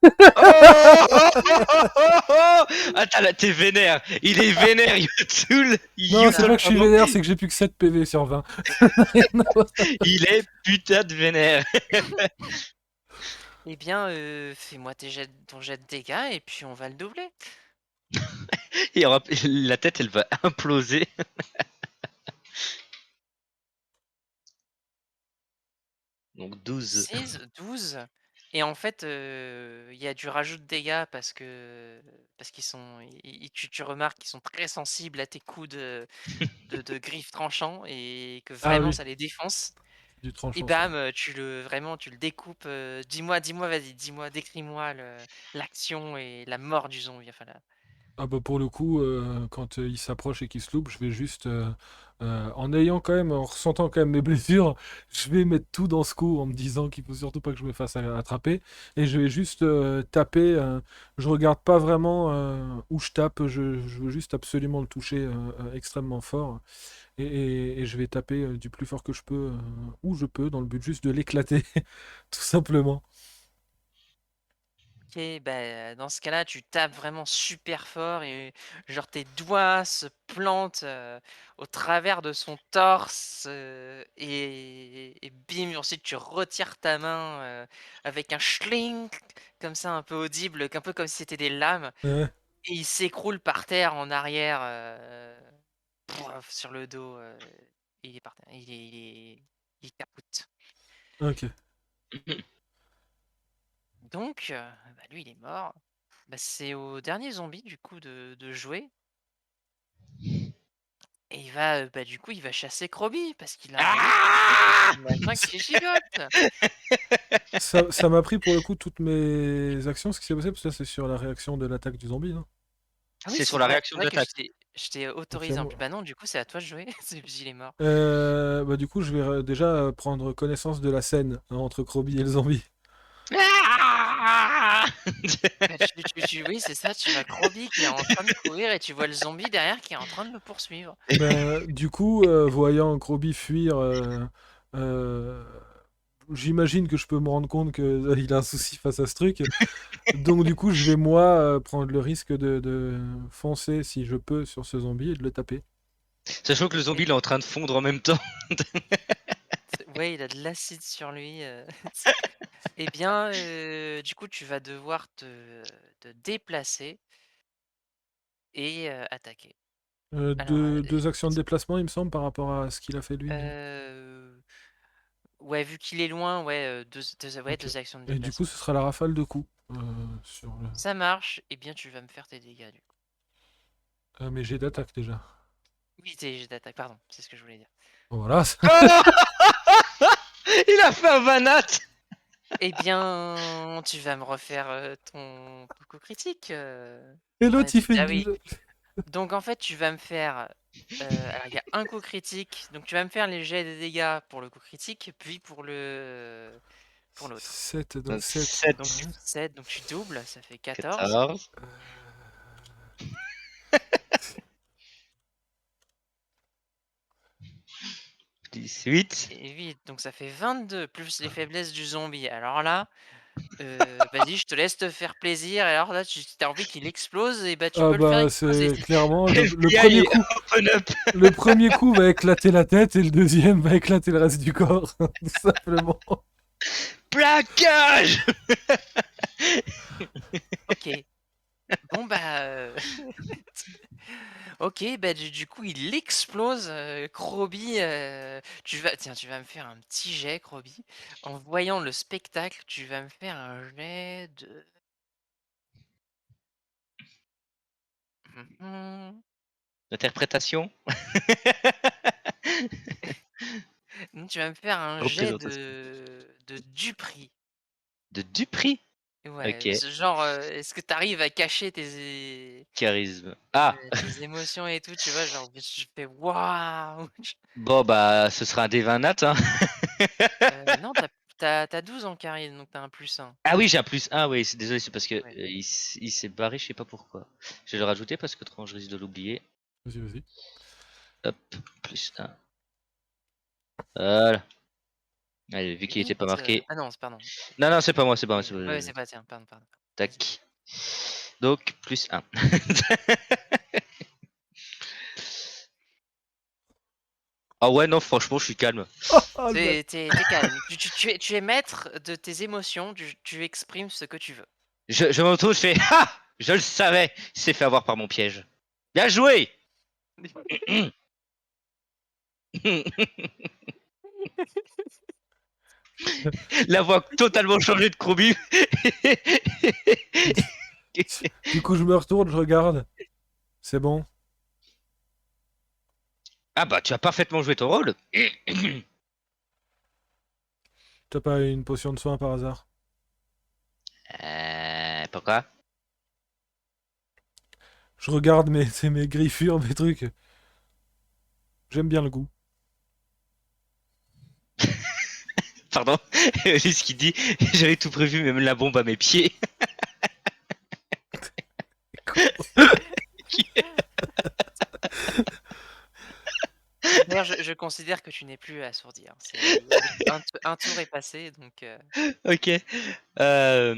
Oh, oh, oh, oh, oh, oh. Attends, là, t'es vénère. Il est vénère, Yotsul. Non, c'est Voilà. pas que je suis Pardon. vénère, c'est que j'ai plus que 7 PV sur 20. Rien à voir. Il est putain de vénère. Eh bien, fais-moi ton jet de dégâts et puis on va le doubler. La tête, elle va imploser. Donc 12. 16, 12. Et en fait, il y a du rajout de dégâts parce qu'ils sont, tu remarques qu'ils sont très sensibles à tes coups de griffes tranchants et que Ah vraiment oui, ça les défonce. du Et tranchant, ça. bam, tu le découpes. Dis-moi, vas-y, décris-moi l'action et la mort du zombie. Enfin, Ah bah pour le coup, quand il s'approche et qu'il se loupe, je vais juste, en ayant quand même, en ressentant quand même mes blessures, je vais mettre tout dans ce coup en me disant qu'il faut surtout pas que je me fasse attraper. Et je vais juste taper. Je regarde pas vraiment où je tape. Je veux juste absolument le toucher extrêmement fort. Et je vais taper du plus fort que je peux, où je peux, dans le but juste de l'éclater, tout simplement. OK, bah, dans ce cas-là, tu tapes vraiment super fort et genre tes doigts se plantent, au travers de son torse, et bim, ensuite tu retires ta main, avec un schling comme ça un peu audible, un peu comme si c'était des lames Ouais, et il s'écroule par terre en arrière, sur le dos, il est par terre, il capote. ok. Donc, bah, lui il est mort. Bah, c'est au dernier zombie du coup de jouer et bah, du coup, il va chasser Krobi parce qu'il a envie de taper Ah. ce machin qui gigote. Ça m'a pris pour le coup toutes mes actions, ce qui s'est passé, parce que là c'est sur la réaction de l'attaque du zombie, là. Ah oui, C'est sur la c'est réaction vrai que d'attaque. je t'ai Donc c'est à autorisé en plus. moi. Bah non, du coup, c'est à toi de jouer, c'est il est mort. Bah, du coup, je vais déjà prendre connaissance de la scène hein, entre Krobi et le zombie. Ah. Bah, oui, c'est ça, tu vois Krobi qui est en train de courir et tu vois le zombie derrière qui est en train de le poursuivre. Bah, du coup, voyant Krobi fuir, euh, j'imagine que je peux me rendre compte qu'il a un souci face à ce truc. Donc, du coup, je vais moi prendre le risque de foncer si je peux sur ce zombie et de le taper. Sachant que le zombie il est en train de fondre en même temps. Ouais, il a de l'acide sur lui. Eh bien, du coup, tu vas devoir te déplacer et attaquer. Alors, Deux actions de est-ce déplacement, il me semble, par rapport à ce qu'il a fait lui. ouais, vu qu'il est loin, ouais, ouais, Ok. 2 actions de Et du coup, déplacement. ce sera la rafale de coups sur le. Ça marche, eh bien, tu vas me faire tes dégâts, du coup. Mais j'ai d'attaque déjà. Oui, tes jets d'attaque, pardon, c'est ce que je voulais dire. Voilà. Oh. Il a fait un vanat. Eh bien, tu vas me refaire, ton coup critique, Et on a l'autre, il dit fait ah que oui. Donc en fait, tu vas me faire, alors il y a un coup critique, donc tu vas me faire les jets de dégâts pour le coup critique, puis pour l'autre. 7, donc Donc 7. 7, Donc tu fais 7, donc tu doubles, ça fait 14 14, 18. et 8, donc ça fait 22 plus les faiblesses du zombie. Alors là, vas-y, je te laisse te faire plaisir et alors là, tu as envie qu'il explose et bah, tu Ah peux le faire bah exploser. c'est clairement le premier FBI, coup. open up. Le premier coup va éclater la tête et le deuxième va éclater le reste du corps, tout simplement. Plaquage. OK. Bon bah, OK, bah, du coup, il explose, Krobi, tu vas me faire un petit jet, Krobi. En voyant le spectacle, tu vas me faire un jet de mmh Interprétation. tu vas me faire un jet Représentation. de Dupri. De Dupri. Ouais, Ok, ce genre, est-ce que tu arrives à cacher charisme. Ah, tes émotions et tout, tu vois? Genre, je fais: «Waouh!» bon bah ce sera un D20 nat, hein. Non, tu as 12 en charisme, donc tu as un +1. Ah oui, j'ai un +1, oui, c'est désolé, c'est parce que Ouais. il s'est barré, je sais pas pourquoi. Je vais le rajouter parce que autrement je risque de l'oublier. Vas-y, vas-y. Hop, +1. Voilà. Allez, vu qu'il était pas 8, marqué. ah non, c'est pardon. Non, non, c'est pas moi, c'est pas moi. Ouais, c'est pas tiens, pardon. Vas-y. Tac. Donc, +1. Ah ouais, non, franchement, je suis calme. Ah, le bâtard. Tu es calme. Tu es maître de tes émotions, tu exprimes ce que tu veux. Je me retrouve, je fais ah, je le savais. Il s'est fait avoir par mon piège. Bien joué. La voix totalement changée de Croby. Du coup, je me retourne, je regarde. C'est bon. Ah bah, tu as parfaitement joué ton rôle. T'as pas une potion de soin par hasard? Pourquoi? Je regarde mes griffures, mes trucs. J'aime bien le goût. Pardon. C'est ce qu'il dit. J'avais tout prévu, même la bombe à mes pieds. D'ailleurs, je considère que tu n'es plus assourdi, hein. Un tour est passé, donc Ok. Euh...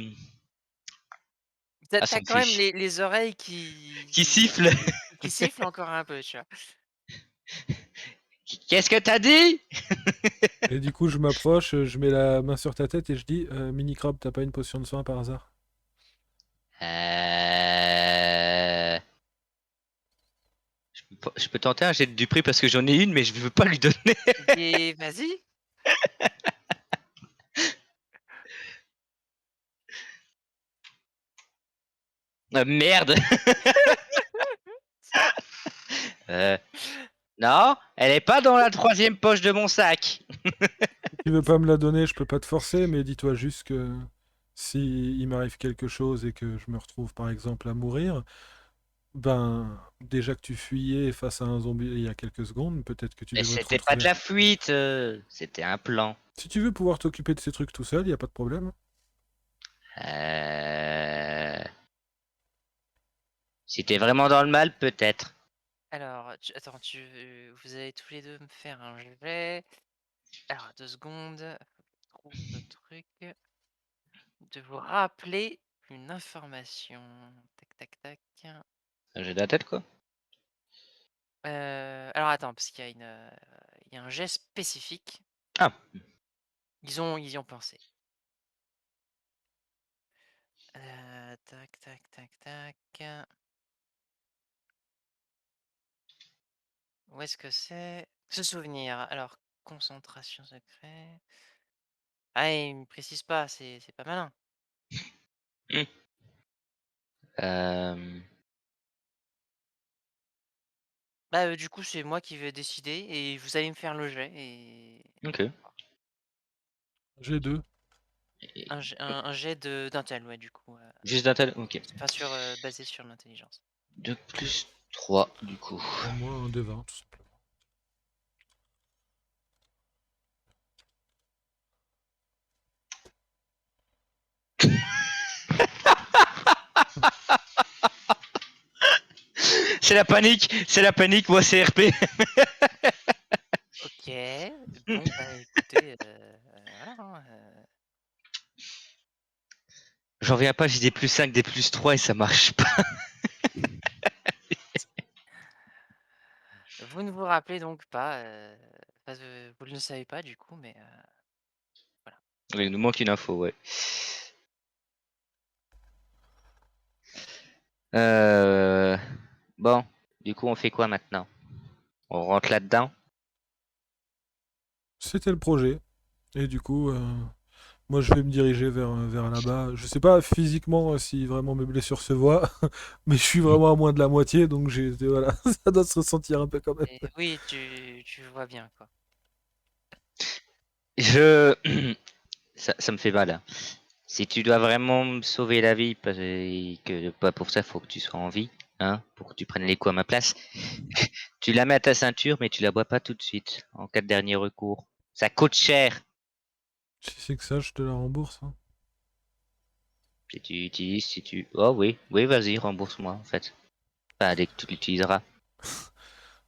tu Ah, ça as me quand fait même chier. les oreilles Qui siffle. qui sifflent encore un peu, tu vois? Qu'est-ce que t'as dit? Et du coup, je m'approche, je mets la main sur ta tête et je dis Mini Crabe, t'as pas une potion de soin par hasard? Je peux tenter un jet du prix parce que j'en ai une, mais je veux pas lui donner. Et vas-y. Ah, merde. Euh, non, elle est pas dans la troisième poche de mon sac. Si tu veux pas me la donner, je peux pas te forcer, mais dis-toi juste que si il m'arrive quelque chose et que je me retrouve par exemple à mourir, ben déjà que tu fuyais face à un zombie il y a quelques secondes, peut-être que tu Mais devrais te c'était pas de retrouver. la fuite, c'était un plan. Si tu veux pouvoir t'occuper de ces trucs tout seul, il y a pas de problème. Euh... Si t'es vraiment dans le mal, peut-être. Alors, attends, vous allez tous les 2 me faire un jet. Alors, 2 secondes, faut que je trouve le truc. De vous rappeler une information. Tac, tac, tac. J'ai de la tête, quoi. Alors attends, parce qu'il y a il y a un jet spécifique. Ah, Ils y ont pensé. Tac, tac, tac, tac. Où est-ce que c'est? Se souvenir. Alors, concentration secret. Ah, il me précise pas, c'est pas malin. hmm. Euh... Bah, du coup, c'est moi qui vais décider et vous allez me faire le jet et Ok. J'ai deux. un jet d'intel, ouais, du coup. Juste d'un tel. Ok. C'est pas basé sur l'intelligence. 2 plus 3, du coup. Pour moi, un de 20, tout simplement. C'est la panique, moi c'est RP. Ok, bon, bah écoutez, voilà, hein, J'en reviens pas, j'ai des plus 5, des plus 3 et ça marche pas. vous ne vous rappelez donc pas, vous ne le savez pas du coup, mais voilà. Oui, il nous manque une info, ouais. Euh... Bon, du coup on fait quoi maintenant? On rentre là-dedans? C'était le projet. Et du coup, moi je vais me diriger vers là-bas. Je sais pas physiquement si vraiment mes blessures se voient, mais je suis vraiment à moins de la moitié, donc voilà, ça doit se ressentir un peu quand même. Et oui, tu vois bien quoi. Je... ça me fait mal, hein. Si tu dois vraiment me sauver la vie, parce que pas pour ça, faut que tu sois en vie, hein, pour que tu prennes les coups à ma place. Tu la mets à ta ceinture, mais tu la bois pas tout de suite, en cas de dernier recours. Ça coûte cher. Si c'est que ça, je te la rembourse, hein. Si tu utilises, si tu... Oh oui, oui, vas-y, rembourse-moi, en fait. Enfin, dès que tu l'utiliseras.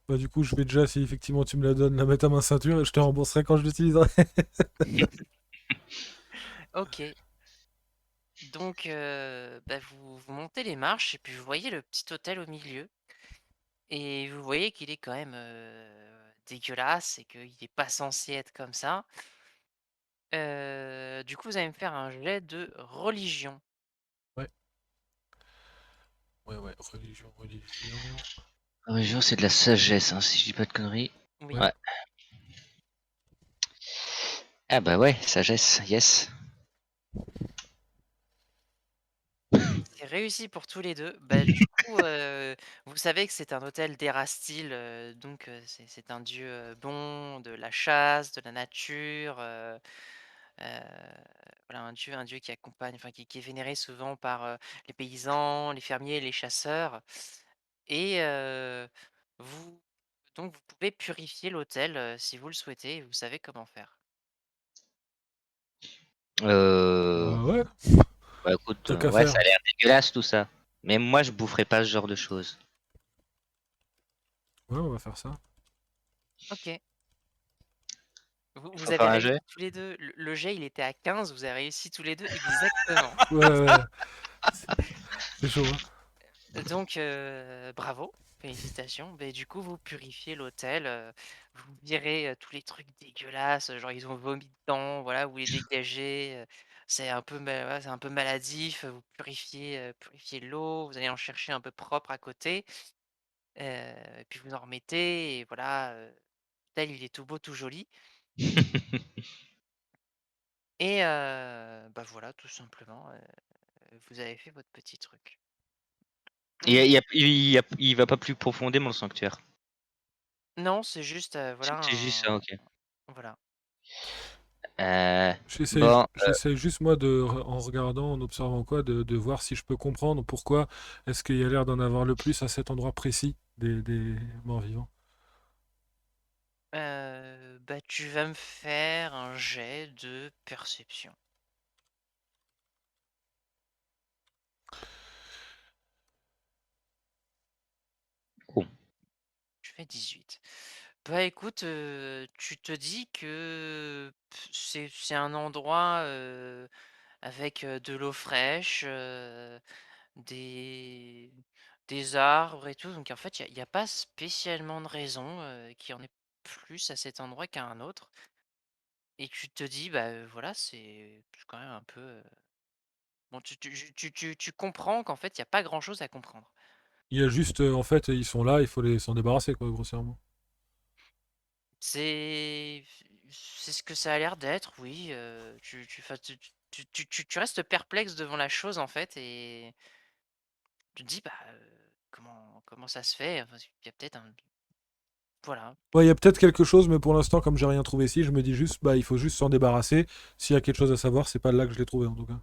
Bah du coup, je vais déjà, si effectivement tu me la donnes, la mettre à ma ceinture et je te rembourserai quand je l'utiliserai. Ok. Donc, bah, vous montez les marches et puis vous voyez le petit hôtel au milieu. Et vous voyez qu'il est quand même dégueulasse et qu'il n'est pas censé être comme ça. Du coup, vous allez me faire un jet de religion. Ouais. Ouais, ouais, religion, religion. Religion, c'est de la sagesse, hein, si je dis pas de conneries. Oui. Ouais. Ouais. Ah bah ouais, sagesse, yes. C'est réussi pour tous les deux. Bah, du coup, vous savez que c'est un hôtel d'Érastyle, donc c'est un dieu bon, de la chasse, de la nature. Euh, voilà, un dieu qui accompagne, enfin qui est vénéré souvent par les paysans, les fermiers, les chasseurs. Et vous, donc vous pouvez purifier l'autel si vous le souhaitez, et vous savez comment faire. Euh... Bah ouais, Bah écoute, tant qu'à ouais, ça faire. a l'air dégueulasse tout ça. Mais moi, je boufferai pas ce genre de choses. Ouais, on va faire ça. Ok. Vous Faut faire avez un réussi jet? tous les deux. Le jet, il était à 15, vous avez réussi tous les deux exactement. Ouais, ouais, c'est chaud, hein. Donc, bravo, félicitations. Ben, du coup, vous purifiez l'hôtel, vous virez tous les trucs dégueulasses, genre ils ont vomi dedans, voilà, vous les dégagez. C'est un peu, voilà, c'est un peu maladif. Vous purifiez l'eau, vous allez en chercher un peu propre à côté, et puis vous en remettez, et voilà, l'hôtel il est tout beau, tout joli. Et bah voilà, tout simplement, vous avez fait votre petit truc. Il va pas plus profondément le sanctuaire. Non, c'est juste, voilà, C'est juste ça, ok. voilà. Euh, J'essaie, bon, j'essaie juste moi en regardant, en observant quoi, de voir si je peux comprendre pourquoi est-ce qu'il y a l'air d'en avoir le plus à cet endroit précis des morts vivants. Bah, tu vas me faire un jet de perception. cool. Tu fais 18. Bah écoute, tu te dis que c'est un endroit avec de l'eau fraîche, des, des arbres et tout. Donc en fait, il y a pas spécialement de raison qu'il y en ait plus à cet endroit qu'à un autre. Et tu te dis, bah voilà, c'est quand même un peu. Bon, tu comprends qu'en fait, il y a pas grand-chose à comprendre. Il y a juste, en fait, ils sont là, il faut s'en débarrasser, quoi, grossièrement. C'est c'est ce que ça a l'air d'être, oui, tu restes perplexe devant la chose, en fait, et tu te dis: «Bah, comment ça se fait?» Enfin, il y a peut-être un voilà, Ouais, il y a peut-être quelque chose, mais pour l'instant, comme j'ai rien trouvé ici, je me dis juste, bah, il faut juste s'en débarrasser. S'il y a quelque chose à savoir, c'est pas là que je l'ai trouvé, en tout cas.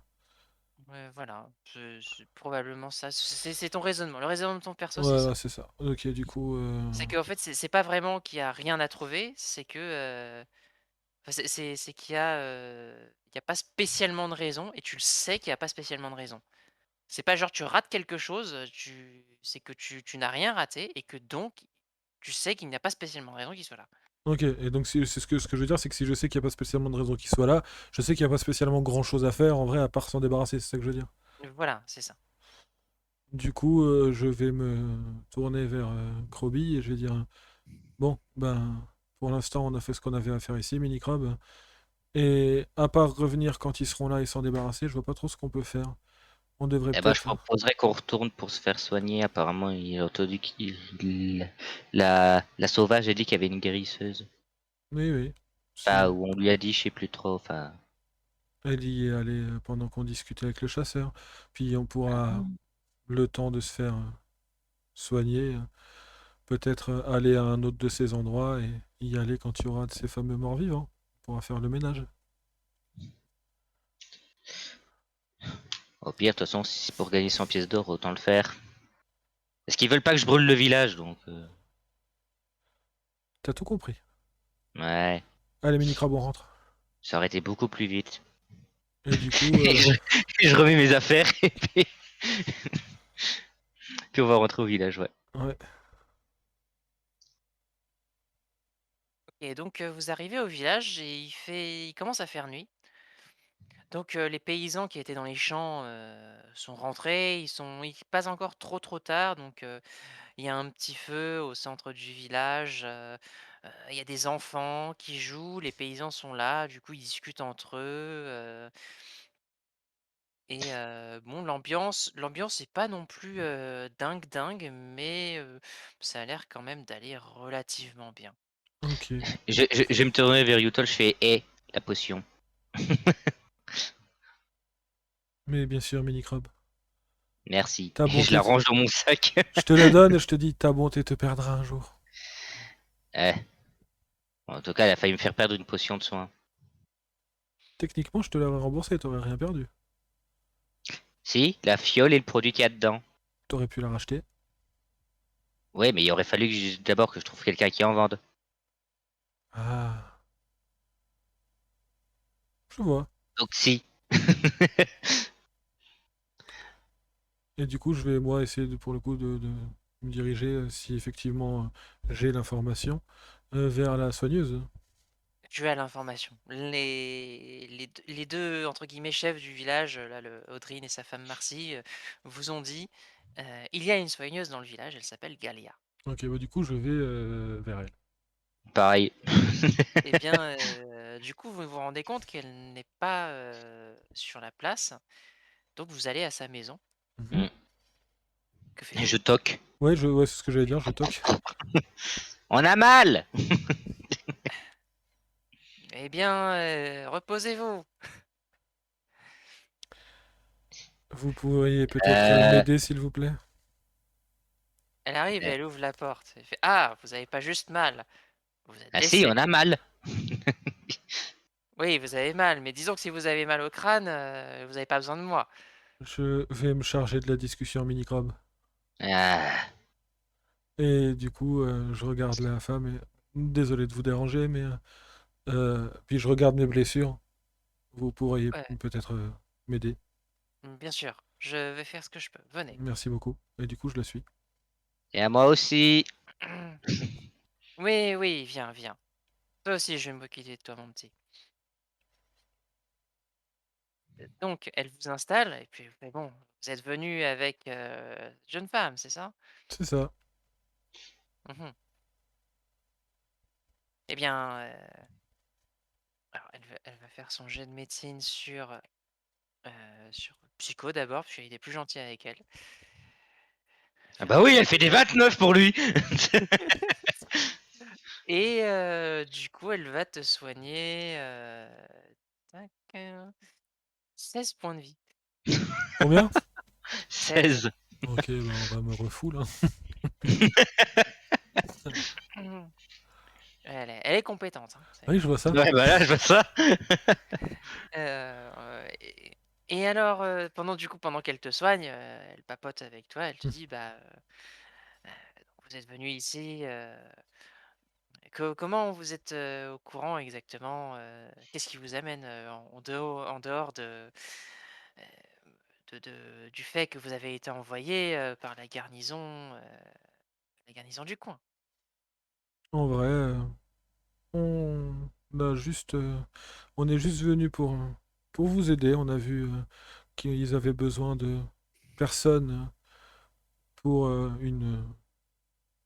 ouais, voilà, c'est probablement ça. C'est ton raisonnement. Le raisonnement de ton perso, c'est Ouais, ça. ouais, c'est ça. Ok, du coup, C'est qu'en fait, c'est pas vraiment qu'il y a rien à trouver, c'est que, enfin, c'est qu'il y a pas spécialement de raison, et tu le sais qu'il y a pas spécialement de raison. C'est pas genre tu rates quelque chose, c'est que tu n'as rien raté, et que donc tu sais qu'il n'y a pas spécialement de raison qu'il soit là. ok, et donc c'est ce que je veux dire, c'est que si je sais qu'il n'y a pas spécialement de raison qu'il soit là, je sais qu'il n'y a pas spécialement grand chose à faire en vrai à part s'en débarrasser, c'est ça que je veux dire. Voilà, c'est ça. Du coup, je vais me tourner vers Krobi et je vais dire bon, ben, pour l'instant, on a fait ce qu'on avait à faire ici, Minicrobe. Et à part revenir quand ils seront là et s'en débarrasser, je vois pas trop ce qu'on peut faire. On devrait Eh ben, je peut-être. proposerais qu'on retourne pour se faire soigner. Apparemment, il a entendu la sauvage a dit qu'il y avait une guérisseuse. Oui, oui. Enfin, Si ou on lui a dit, je sais plus trop. Enfin, elle y est allée pendant qu'on discutait avec le chasseur, puis on pourra, le temps de se faire soigner, peut-être aller à un autre de ces endroits et y aller quand il y aura de ces fameux morts-vivants. On pourra faire le ménage. Au pire, de toute façon, si c'est pour gagner 100 pièces d'or, autant le faire. Parce qu'ils veulent pas que je brûle le village, donc... T'as tout compris. Ouais, Allez, mini-crabe, on rentre. ça aurait été beaucoup plus vite. Et du coup, Et je remets mes affaires, et puis on va rentrer au village, ouais. ouais. Et donc vous arrivez au village et il commence à faire nuit. Donc les paysans qui étaient dans les champs sont rentrés. Il passe encore trop tard. Donc il y a un petit feu au centre du village. Il y a des enfants qui jouent. Les paysans sont là. Du coup, ils discutent entre eux. Et bon, l'ambiance est pas non plus dingue, mais ça a l'air quand même d'aller relativement bien. Ok. Je vais me tourner vers Yutol, je fais hé, la potion. Mais bien sûr, mini-crabe. Merci. Ta Et je bonté. la range dans mon sac. Je te la donne et je te dis, ta bonté te perdra un jour. Eh. Bon, en tout cas, elle a failli me faire perdre une potion de soin. Techniquement, je te l'aurais remboursé, t'aurais rien perdu. Si, la fiole et le produit qu'il y a dedans. T'aurais pu la racheter. Ouais, mais il aurait fallu d'abord que je trouve quelqu'un qui en vende. Ah. Je vois. Donc si. Et du coup, je vais, moi, essayer, pour le coup, de me diriger, si effectivement j'ai l'information, vers la soigneuse. Tu as l'information. Les deux, entre guillemets, chefs du village, là, Audrine et sa femme Marcy, vous ont dit, il y a une soigneuse dans le village, elle s'appelle Galia. Ok, bah du coup, je vais vers elle. Pareil. Eh bien, du coup, vous vous rendez compte qu'elle n'est pas sur la place, donc vous allez à sa maison. Mhm. Mm. Que Et je faites-vous? Ouais, toque. ouais, c'est ce que j'allais dire, je toque. On a mal. Eh bien, reposez-vous. Vous pourriez peut-être Euh, m'aider, s'il vous plaît? Elle arrive et euh, elle ouvre la porte. Elle fait: Ah, vous avez pas juste mal, vous êtes Ah si, blessé. on a mal. Oui, vous avez mal, mais disons que si vous avez mal au crâne, vous avez pas besoin de moi. Je vais me charger de la discussion mini-crabe. Ah, Et du coup, je regarde la femme et... Désolé de vous déranger, mais... puis je regarde mes blessures. Vous pourriez Ouais, peut-être m'aider. bien sûr, je vais faire ce que je peux. Venez. Merci beaucoup. Et du coup, je la suis. et à moi aussi. Oui, oui, viens, viens. Toi aussi, je vais m'occuper de toi, mon petit. Donc, elle vous installe, et puis, mais bon, vous êtes venu avec jeune femme, c'est ça? C'est ça. Mhm. Eh bien, alors, elle va faire son jet de médecine sur psycho d'abord, parce qu'il est plus gentil avec elle. Ah Faire bah un oui, jet elle fait des de- 29 pour lui. Et du coup, elle va te soigner tac, 16 points de vie. Combien? 16. 16. Ok, bah on va me refouler, hein. Mhm. Elle est compétente, hein, Oui, je vois ça. Ouais, bah là, je vois ça. et alors, pendant qu'elle te soigne, elle papote avec toi, elle te Hmm. dit, bah, vous êtes venu ici, comment vous êtes au courant exactement? Qu'est-ce qui vous amène en dehors euh, du fait que vous avez été envoyé par la garnison du coin? En vrai, on est juste venu pour vous aider. On a vu qu'ils avaient besoin de personnes pour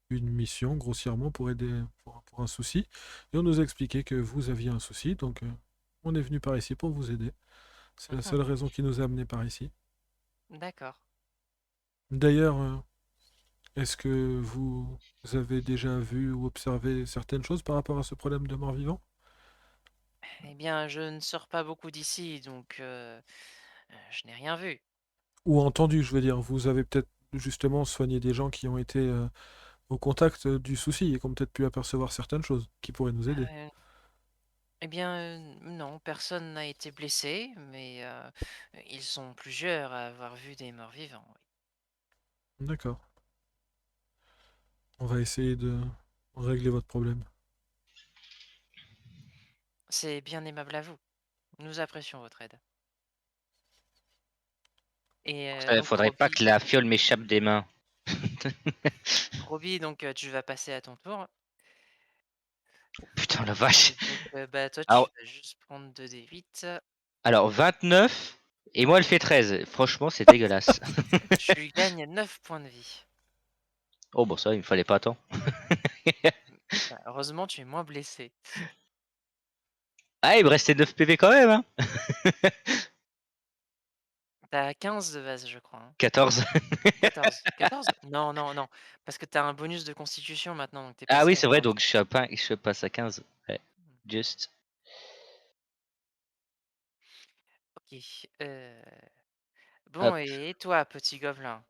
une mission, grossièrement, pour aider pour un souci. Et on nous a expliqué que vous aviez un souci, donc on est venu par ici pour vous aider. C'est la Mhm. seule raison qui nous a amenés par ici. D'accord. D'ailleurs, est-ce que vous avez déjà vu ou observé certaines choses par rapport à ce problème de mort-vivant? Eh bien, je ne sors pas beaucoup d'ici, donc je n'ai rien vu. Ou entendu, je veux dire, vous avez peut-être justement soigné des gens qui ont été au contact du souci et qui ont peut-être pu apercevoir certaines choses qui pourraient nous aider. Euh, Eh bien, non, personne n'a été blessé, mais ils sont plusieurs à avoir vu des morts vivants, oui. D'accord. On va essayer de régler votre problème. C'est bien aimable à vous. Nous apprécions votre aide. Et donc Faudrait pas que la fiole m'échappe des mains. Roby, donc tu vas passer à ton tour. Putain, la vache. Donc bah, toi, tu Alors, vas juste prendre 2 d8. alors 29 et moi elle fait 13. Franchement, c'est dégueulasse. Tu gagnes 9 points de vie. Oh bon, ça, il me fallait pas tant. Bah, heureusement, tu es moins blessé. Ah, il me restait 9 PV quand même, hein. T'as 15 de base, je crois, hein. 14. 14. 14? Non, non, non. Parce que t'as un bonus de constitution maintenant, donc t'es Ah passé oui, à c'est vrai, 15. donc je passe à 15. Ouais, juste. Ok. Hop. Bon, et toi, petit gobelin?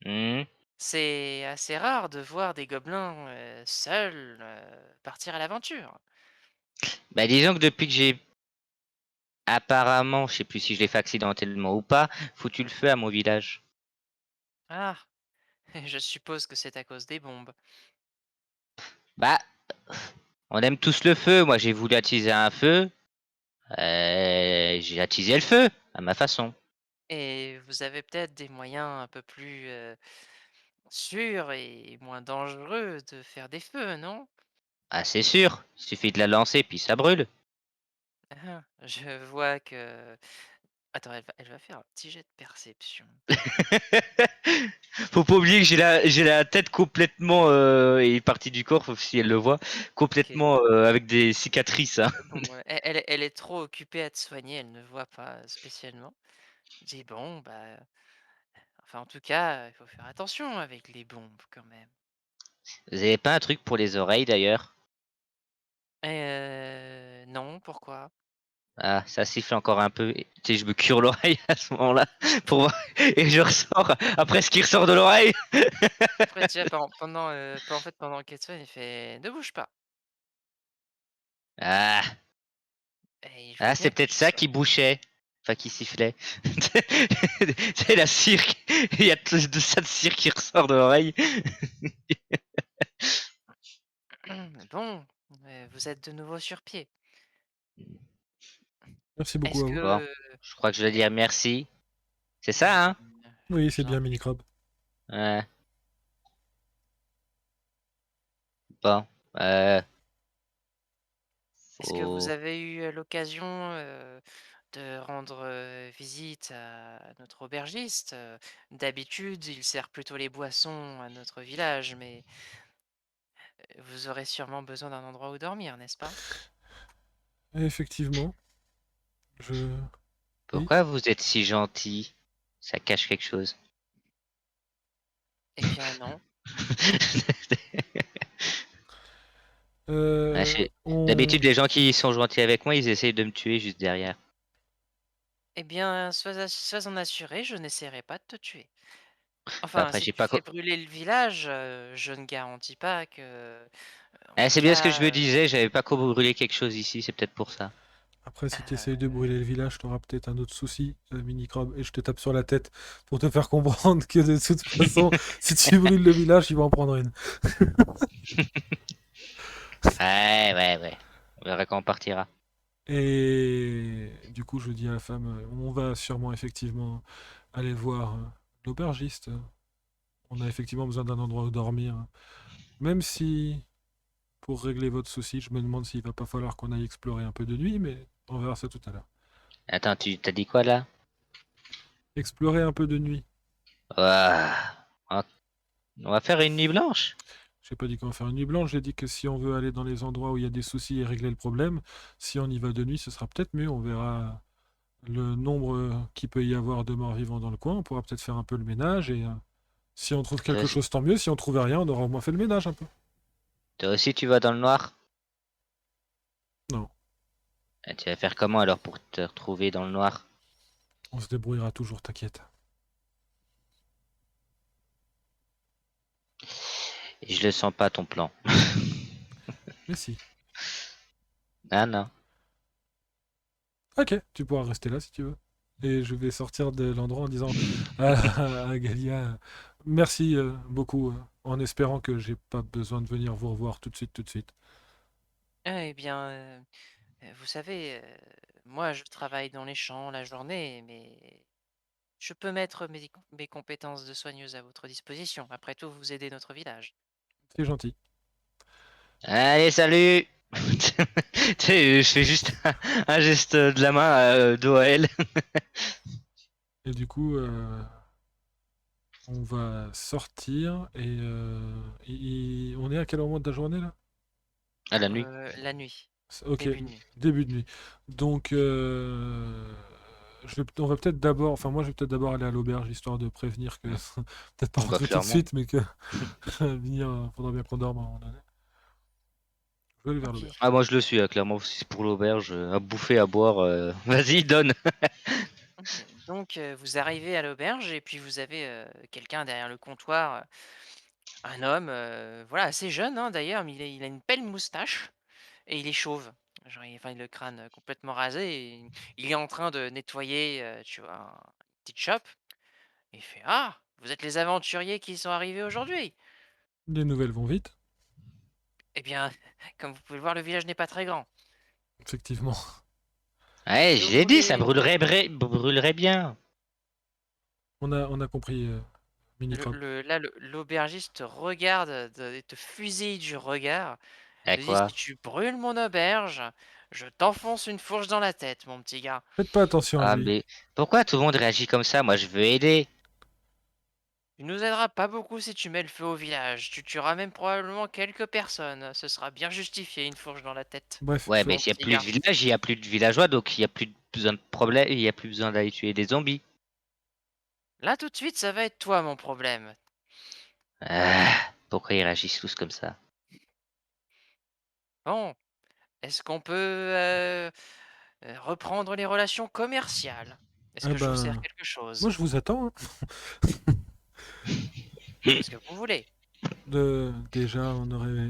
Hmm. C'est assez rare de voir des gobelins seuls partir à l'aventure. Bah disons que depuis que j'ai apparemment, je sais plus si je l'ai fait accidentellement ou pas, foutu le feu à mon village. Ah, je suppose que c'est à cause des bombes. Bah, on aime tous le feu. Moi, j'ai voulu attiser un feu. J'ai attisé le feu à ma façon. Et vous avez peut-être des moyens un peu plus sûrs et moins dangereux de faire des feux, non? Ah, c'est sûr. Il suffit de la lancer puis ça brûle. Ah, je vois que... Attends, elle va faire un petit jet de perception. Faut pas oublier que j'ai la tête complètement et partie du corps, si elle le voit, Ok. complètement avec des cicatrices, hein. Bon, elle est trop occupée à te soigner, elle ne voit pas spécialement. Je dis bon, bah, enfin en tout cas, il faut faire attention avec les bombes quand même. Vous avez pas un truc pour les oreilles d'ailleurs? Non, pourquoi? Ah, ça siffle encore un peu. Et, tu sais, je me cure l'oreille à ce moment-là pour voir. Et je ressors après ce qui ressort de l'oreille. Après, tu vois, en fait, pendant qu'elle te soigne, il fait ne bouge pas. Ah, Et il faut ah c'est bien que peut-être tu ça soignes. qui bouchait. Enfin, qui sifflait. C'est la cirque. Il y a de ça de cirque qui ressort de l'oreille. Bon, vous êtes de nouveau sur pied. Merci beaucoup Est-ce à vous. Bon, que je crois que je dois dire merci. C'est eh ça, bien, hein? Oui, je c'est vous en bien, prie. Minicrobe. Ouais. Bon. Euh, Est-ce que vous faut... avez eu l'occasion de rendre visite à notre aubergiste? D'habitude, il sert plutôt les boissons à notre village, mais vous aurez sûrement besoin d'un endroit où dormir, n'est-ce pas? Et effectivement, je... Oui. Pourquoi vous êtes si gentil? Ça cache quelque chose. Eh bien non. Ah, Euh, on... d'habitude, les gens qui sont gentils avec moi, ils essayent de me tuer juste derrière. Eh bien, sois en assuré, je n'essaierai pas de te tuer. Bah, Enfin, après, si j'ai tu pas. fais brûler le village, je ne garantis pas que, en Eh, tout c'est bien ce que je cas, me disais, j'avais pas qu'à brûler quelque chose ici, c'est peut-être pour ça. Après, si tu essayes de heu, brûler le village, t'auras peut-être un autre souci, Minicrobe, et je te tape sur la tête pour te faire comprendre que de toute façon, si tu brûles le village, il va en prendre une. Ouais, ouais, ouais. On verra quand on partira. Et du coup, je dis à la femme, on va sûrement effectivement aller voir l'aubergiste. On a effectivement besoin d'un endroit où dormir. Même si, pour régler votre souci, je me demande s'il va pas falloir qu'on aille explorer un peu de nuit, mais on verra ça tout à l'heure. Attends, tu t'as dit quoi là? Explorer un peu de nuit. Ouah. On on va faire une nuit blanche? J'ai pas dit qu'on va faire une nuit blanche, j'ai dit que si on veut aller dans les endroits où il y a des soucis et régler le problème, si on y va de nuit, ce sera peut-être mieux. On verra le nombre qu'il peut y avoir de morts vivants dans le coin. On pourra peut-être faire un peu le ménage et si on trouve Toi quelque aussi, chose, tant mieux. Si on trouve rien, on aura au moins fait le ménage un peu. toi aussi, tu vas dans le noir? Non, Ah, tu vas faire comment alors pour te retrouver dans le noir? on se débrouillera toujours, t'inquiète. Je le sens pas ton plan. Mais si. Ah non. Ok, tu pourras rester là si tu veux. Et je vais sortir de l'endroit en disant à Galia, merci beaucoup, en espérant que j'ai pas besoin de venir vous revoir tout de suite, tout de suite. Eh bien, vous savez, moi je travaille dans les champs la journée, mais je peux mettre mes compétences de soigneuse à votre disposition. Après tout, vous aidez notre village. C'est gentil. Allez, salut! Tu sais, je fais juste un geste de la main dos à elle. Et du coup, on va sortir et on est à quel moment de la journée là? À la nuit. La nuit, Ok, début de nuit. début de nuit. Donc, on va peut-être d'abord, enfin moi je vais peut-être d'abord aller à l'auberge histoire de prévenir que, peut-être pas Bah, rentrer tout de clairement. suite, mais que venir, faudra bien qu'on dorme à un moment donné. Je vais aller vers Ok. l'auberge. Ah, moi je le suis, clairement, si c'est pour l'auberge, à bouffer, à boire, vas-y, donne! Ok. Donc, vous arrivez à l'auberge et puis vous avez quelqu'un derrière le comptoir, un homme, voilà, assez jeune hein, d'ailleurs, mais il a une belle moustache et il est chauve. Genre, enfin, il a le crâne complètement rasé. Et il est en train de nettoyer, tu vois, une petite shop. Et il fait: «Ah, vous êtes les aventuriers qui sont arrivés aujourd'hui? Les nouvelles vont vite, Eh bien, comme vous pouvez le voir, le village n'est pas très grand. effectivement. Ouais, Si je vous l'ai dit, ça voulez, brûlerait bien. On a compris, Mini-Crop. l'aubergiste regarde, et te fusille du regard. Eh Il te dit: quoi? «Si tu brûles mon auberge, je t'enfonce une fourche dans la tête, mon petit gars». Faites pas attention à Ah, lui. mais pourquoi tout le monde réagit comme ça? Moi, je veux aider. Tu nous aideras pas beaucoup si tu mets le feu au village. Tu tueras même probablement quelques personnes. Ce sera bien justifié, une fourche dans la tête, Bref, Ouais, mais mon s'il y a petit plus de gars. village, il y a plus de villageois, donc il y a plus besoin de problème, il y a plus besoin d'aller tuer des zombies. Là, tout de suite, ça va être toi mon problème. Ah, pourquoi ils réagissent tous comme ça? Bon, est-ce qu'on peut, reprendre les relations commerciales? Est-ce ah que je vous sers ben, quelque moi chose? je vous attends, hein. Est-ce que vous voulez? Déjà, on aurait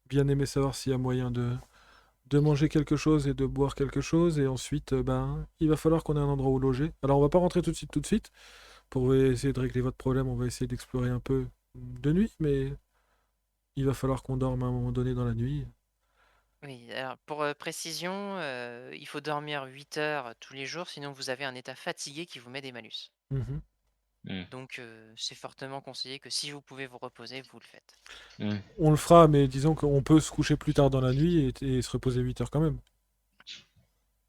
bien aimé savoir s'il y a moyen de manger quelque chose et de boire quelque chose, et ensuite, ben, il va falloir qu'on ait un endroit où loger. Alors, on va pas rentrer tout de suite, tout de suite. Pour essayer de régler votre problème, on va essayer d'explorer un peu de nuit, mais il va falloir qu'on dorme à un moment donné dans la nuit. Oui, alors pour, précision, il faut dormir 8 heures tous les jours, sinon vous avez un état fatigué qui vous met des malus. Mhm. Hmm, Donc c'est fortement conseillé que si vous pouvez vous reposer, vous le faites. hmm. On le fera, mais disons qu'on peut se coucher plus tard dans la nuit et se reposer 8 heures quand même.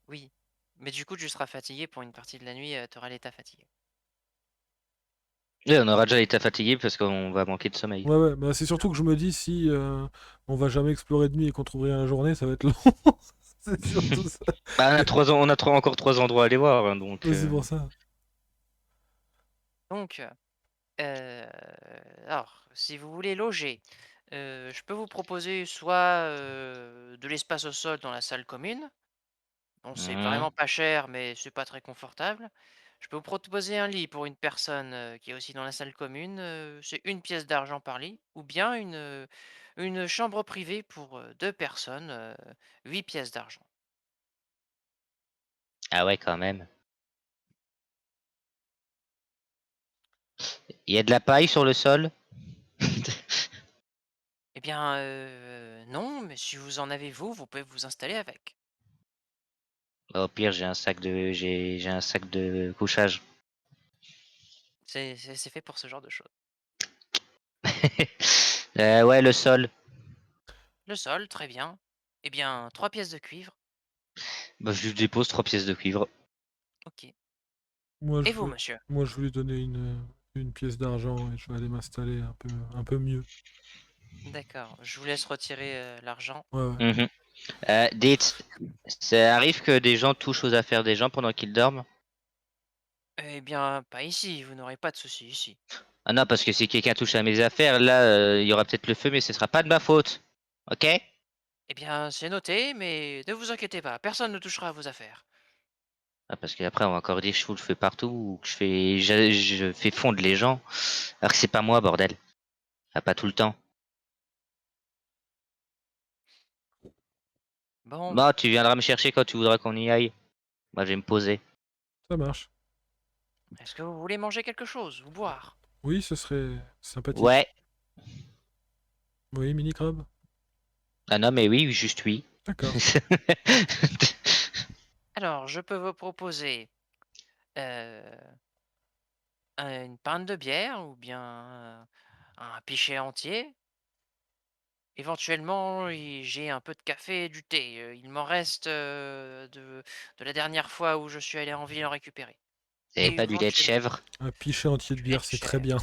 Oui, mais du coup, tu seras fatigué pour une partie de la nuit, tu auras l'état fatigué. Et on aura déjà été fatigué parce qu'on va manquer de sommeil. Ouais, ouais, bah, c'est surtout que je me dis si on va jamais explorer de nuit et qu'on trouve rien la journée, ça va être long. C'est surtout ça. Bah, encore trois endroits à aller voir, hein, donc. Ouais, c'est pour ça. Donc alors si vous voulez loger, je peux vous proposer soit, de l'espace au sol dans la salle commune. Bon, c'est Hmm. vraiment pas cher, mais c'est pas très confortable. Je peux vous proposer un lit pour une personne, qui est aussi dans la salle commune, c'est une pièce d'argent par lit ou bien une chambre privée pour, 2 personnes, 8 pièces d'argent. Ah ouais, quand même. Il y a de la paille sur le sol? Eh bien, non, mais si vous en avez vous, vous pouvez vous installer avec. Au pire, j'ai un sac de couchage. C'est fait pour ce genre de choses. Ouais, le sol. Le sol, très bien. Eh bien, 3 pièces de cuivre. Bah, je lui dépose 3 pièces de cuivre. OK. Moi, Et je vous, veux, monsieur? moi, je vais lui donner une pièce d'argent et je vais aller m'installer un peu mieux. D'accord, je vous laisse retirer, l'argent. Ouais, ouais. Mhm. Dites, ça arrive que des gens touchent aux affaires des gens pendant qu'ils dorment? Eh bien, pas ici, vous n'aurez pas de soucis ici. Ah non, parce que si quelqu'un touche à mes affaires, là, il y aura peut-être le feu, mais ce sera pas de ma faute. Ok? Eh bien, c'est noté, mais ne vous inquiétez pas, personne ne touchera à vos affaires. Ah, parce qu'après, on va encore dire que je fous le feu partout, ou que je fais fondre les gens, alors que c'est pas moi, bordel. Ah, pas tout le temps. Bon, Bon, tu viendras me chercher quand tu voudras qu'on y aille. Moi, je vais me poser. Ça marche. Est-ce que vous voulez manger quelque chose ou boire? Oui, ce serait sympathique. Ouais. Oui, mini crabe. Ah non, mais oui, juste oui. D'accord. Alors, je peux vous proposer euh, une pinte de bière ou bien un pichet entier. Éventuellement, j'ai un peu de café et du thé. Il m'en reste de la dernière fois où je suis allé en ville en récupérer. Et Et pas du lait de éventuellement, chèvre. Un pichet entier de du lait bière, de c'est très chèvre. bien.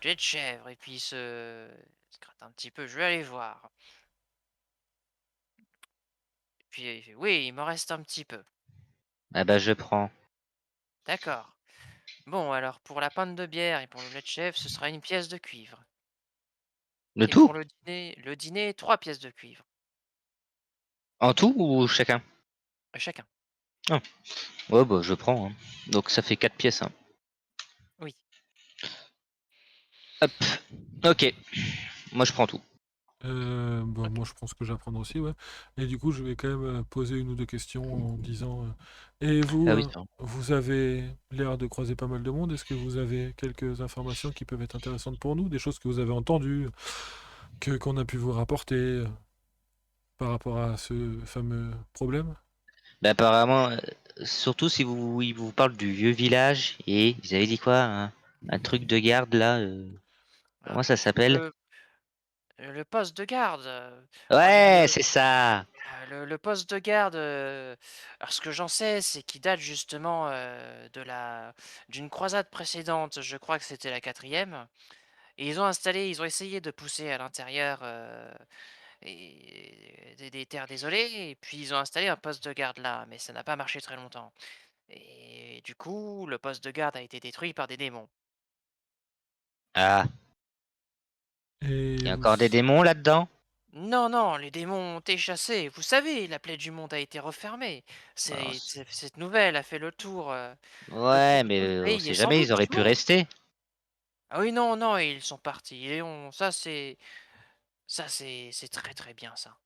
Du lait de chèvre. Et puis, se gratte un petit peu. Je vais aller voir. Et puis, il fait, oui, il m'en reste un petit peu. Ah bah, je prends. D'accord. Bon, alors, pour la pinte de bière et pour le lait de chèvre, ce sera une pièce de cuivre. Le Et tout? pour le dîner, 3 pièces de cuivre. En tout ou chacun? Chacun. Ah. Ouais, bah, je prends, hein. Donc, ça fait 4 pièces, hein. Oui. Hop. Ok. Moi, je prends tout. Bon, Ok. moi, je pense que j'apprendrai aussi, ouais. Et du coup, je vais quand même poser une ou deux questions en disant et vous, Ah oui, ça. vous avez l'air de croiser pas mal de monde. Est-ce que vous avez quelques informations qui peuvent être intéressantes pour nous? Des choses que vous avez entendues, qu'on a pu vous rapporter par rapport à ce fameux problème? Bah, apparemment, surtout si il vous parle du vieux village et vous avez dit quoi? Un truc de garde là, Ah, comment ça s'appelle? le poste de garde. Ah, Ouais, c'est ça. le poste de garde. Alors, ce que j'en sais, c'est qu'il date justement d'une croisade précédente. Je crois que c'était la quatrième. Et ils ont essayé de pousser à l'intérieur des terres désolées. Et puis, ils ont installé un poste de garde là. Mais ça n'a pas marché très longtemps. Et du coup, le poste de garde a été détruit par des démons. Ah, il Et y a vous, encore des démons là-dedans? Non, non, les démons ont été chassés. Vous savez, la plaie du monde a été refermée. Alors, c Cette nouvelle a fait le tour ouais, de mais tout le on pays sait et sans jamais, doute ils du auraient pu monde. rester. Ah oui, non, non, ils sont partis. Ça, c'est très très bien ça.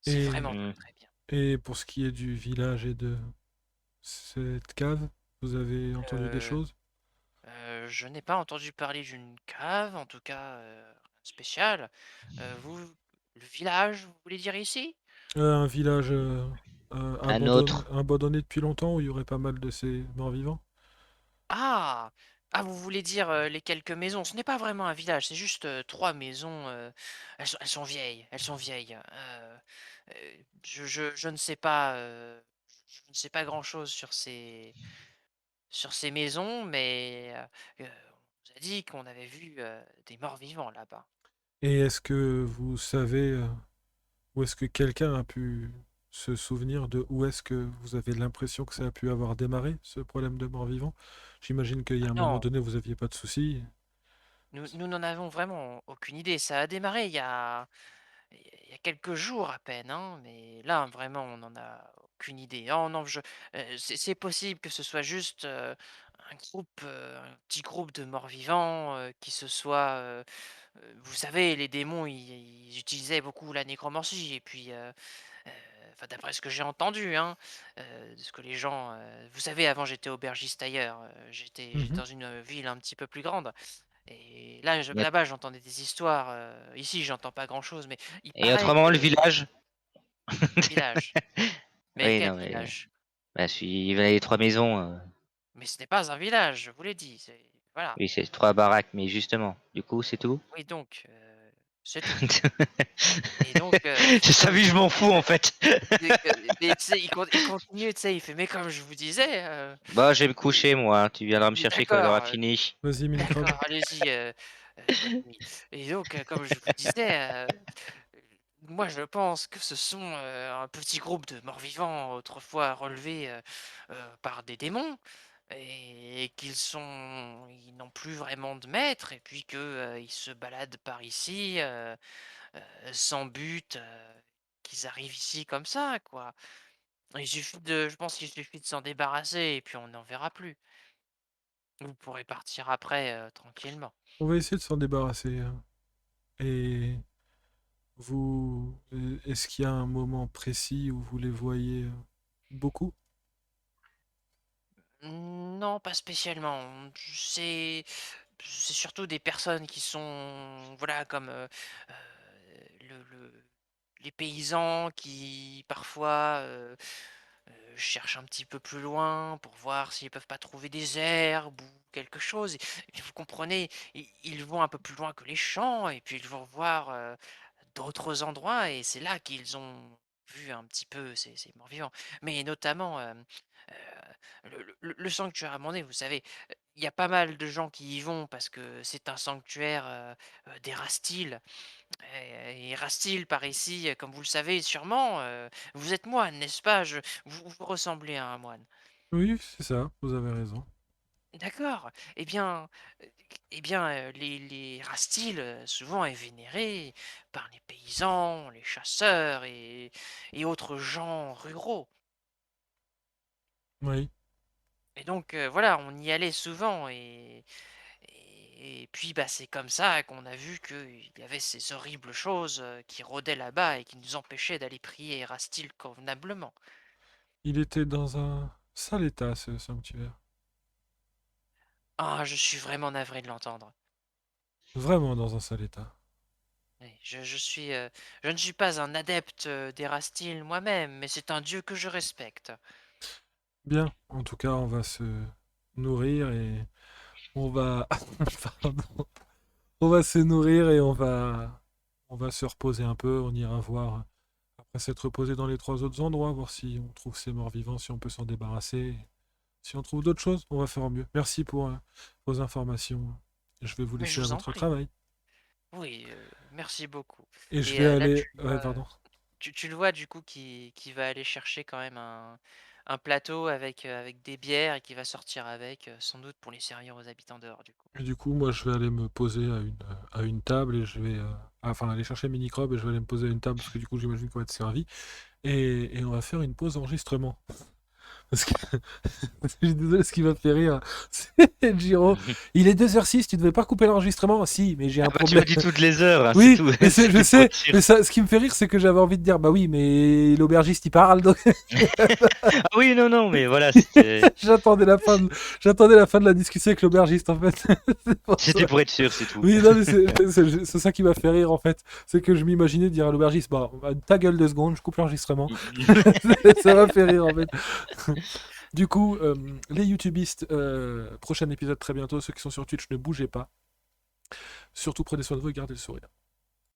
C'est et, vraiment Mmh. très très bien. et pour ce qui est du village et de cette cave, vous avez entendu des Euh, choses? je n'ai pas entendu parler d'une cave, en tout cas, rien de spécial. Vous, le village, vous voulez dire ici? Un village Un abandonné, autre. abandonné depuis longtemps où il y aurait pas mal de ces morts-vivants? Ah! Ah, vous voulez dire, les quelques maisons? Ce n'est pas vraiment un village, c'est juste, 3 maisons, elles sont vieilles, elles sont vieilles. Je ne sais pas, je ne sais pas grand-chose sur ces maisons, mais, on nous a dit qu'on avait vu, des morts vivants là-bas. Et est-ce que vous savez, ou est-ce que quelqu'un a pu se souvenir de où est-ce que vous avez l'impression que ça a pu avoir démarré, ce problème de mort-vivant? J'imagine qu'il y Ah a un moment non, donné, vous aviez pas de soucis. nous n'en avons vraiment aucune idée. Ça a démarré il y a quelques jours à peine, hein, mais là, vraiment, on n'en a aucune idée. Oh non, c'est possible que ce soit juste un petit groupe de morts-vivants qui se soit. Vous savez, les démons, ils utilisaient beaucoup la nécromancie. Et puis, euh, enfin, d'après ce que j'ai entendu, hein, de ce que les gens. Vous savez, avant, j'étais aubergiste ailleurs. J'étais Mhm. dans une ville un petit peu plus grande. Et là, Il y a là-bas, j'entendais des histoires. Ici, j'entends pas grand-chose, mais il et paraît autrement, le que village? village. Mais Oui, quel non, mais village? bah, il y avait les 3 maisons, Mais ce n'est pas un village, je vous l'ai dit. Voilà. oui, c'est 3 baraques, mais justement, du coup, c'est tout? Oui, donc, c'est tout. Et donc, Ça comme vu, je je vous m'en fous, en disais, fait. mais tu sais, il continue, tu sais, il fait, mais comme je vous disais, Bah, je vais me coucher, moi, tu viendras me chercher quand on aura d'accord, fini. Vas-y, mini crabe. d'accord, allez-y, bonne nuit. Et donc, comme je vous disais, moi, je pense que ce sont un petit groupe de morts-vivants autrefois relevés par des démons et ils n'ont plus vraiment de maître et puis que ils se baladent par ici sans but, qu'ils arrivent ici comme ça, quoi. Je pense qu'il suffit de s'en débarrasser et puis on n'en verra plus. Vous pourrez partir après tranquillement. On va essayer de s'en débarrasser. Et Est-ce qu'il y a un moment précis où vous les voyez beaucoup? Non, pas spécialement. C'est surtout des personnes qui sont, voilà, comme les paysans qui parfois cherchent un petit peu plus loin pour voir s'ils peuvent pas trouver des herbes ou quelque chose. Et puis vous comprenez, ils vont un peu plus loin que les champs et puis ils vont voir d'autres endroits et c'est là qu'ils ont vu un petit peu ces morts-vivants. Mais notamment le sanctuaire à Monet, vous savez, il y a pas mal de gens qui y vont parce que c'est un sanctuaire des Rastiles. Et Rastil, par ici, comme vous le savez sûrement, vous êtes moine, n'est-ce pas? Vous ressemblez à un moine. Oui, c'est ça, vous avez raison. D'accord. Eh bien, euh, les Rastiles, souvent, est vénéré par les paysans, les chasseurs et autres gens ruraux. Oui. Et donc, voilà, on y allait souvent et puis, bah, c'est comme ça qu'on a vu qu'il y avait ces horribles choses, qui rôdaient là-bas et qui nous empêchaient d'aller prier Erastil convenablement. Il était dans un sale état, ce sanctuaire. Ah, je suis vraiment navré de l'entendre. Vraiment dans un sale état. Oui, je ne suis pas un adepte, d'Erastil moi-même, mais c'est un dieu que je respecte. Bien, en tout cas, on va se nourrir et on va... Pardon. On va se nourrir et on va se reposer un peu. On ira voir, après s'être reposé dans les 3 autres endroits, voir si on trouve ces morts vivants, si on peut s'en débarrasser. Si on trouve d'autres choses, on va faire au mieux. Merci pour vos informations. Je vais vous Mais je laisser à vous en votre prie. travail. Oui, merci beaucoup. Et je Et vais là, aller... Ouais, pardon. tu le vois du coup qui va aller chercher quand même un plateau avec des bières et qui va sortir avec, sans doute pour les servir aux habitants dehors du coup. Et du coup, moi, je vais aller me poser à une table et je vais... enfin, aller chercher mes microbes et je vais aller me poser à une table parce que du coup, j'imagine qu'on va être servi. Et on va faire une pause enregistrement. Parce que... Je suis désolé, ce qui m'a fait rire, c'est Giro. Il est 2h06, tu devais pas couper l'enregistrement? Si, mais j'ai Ah un bah tu me problème. dis toutes les heures, hein, c'est Oui, tout. mais je C'était pour sais, être sûr. mais ça, ce qui me fait rire, c'est que j'avais envie de dire, bah oui, mais l'aubergiste, il parle, donc Ah oui, non, non, mais voilà, c'était j'attendais la fin de, j'attendais la fin de la discussion avec l'aubergiste, en fait. C'est pour c'était ça. pour être sûr, c'est tout. Oui, non, mais c'est ça qui m'a fait rire, en fait. C'est que je m'imaginais dire à l'aubergiste, bah, ta gueule 2 secondes, je coupe l'enregistrement. Ça m'a fait rire, en fait. Du coup, les YouTubistes, prochain épisode très bientôt. Ceux qui sont sur Twitch, ne bougez pas. Surtout prenez soin de vous et gardez le sourire.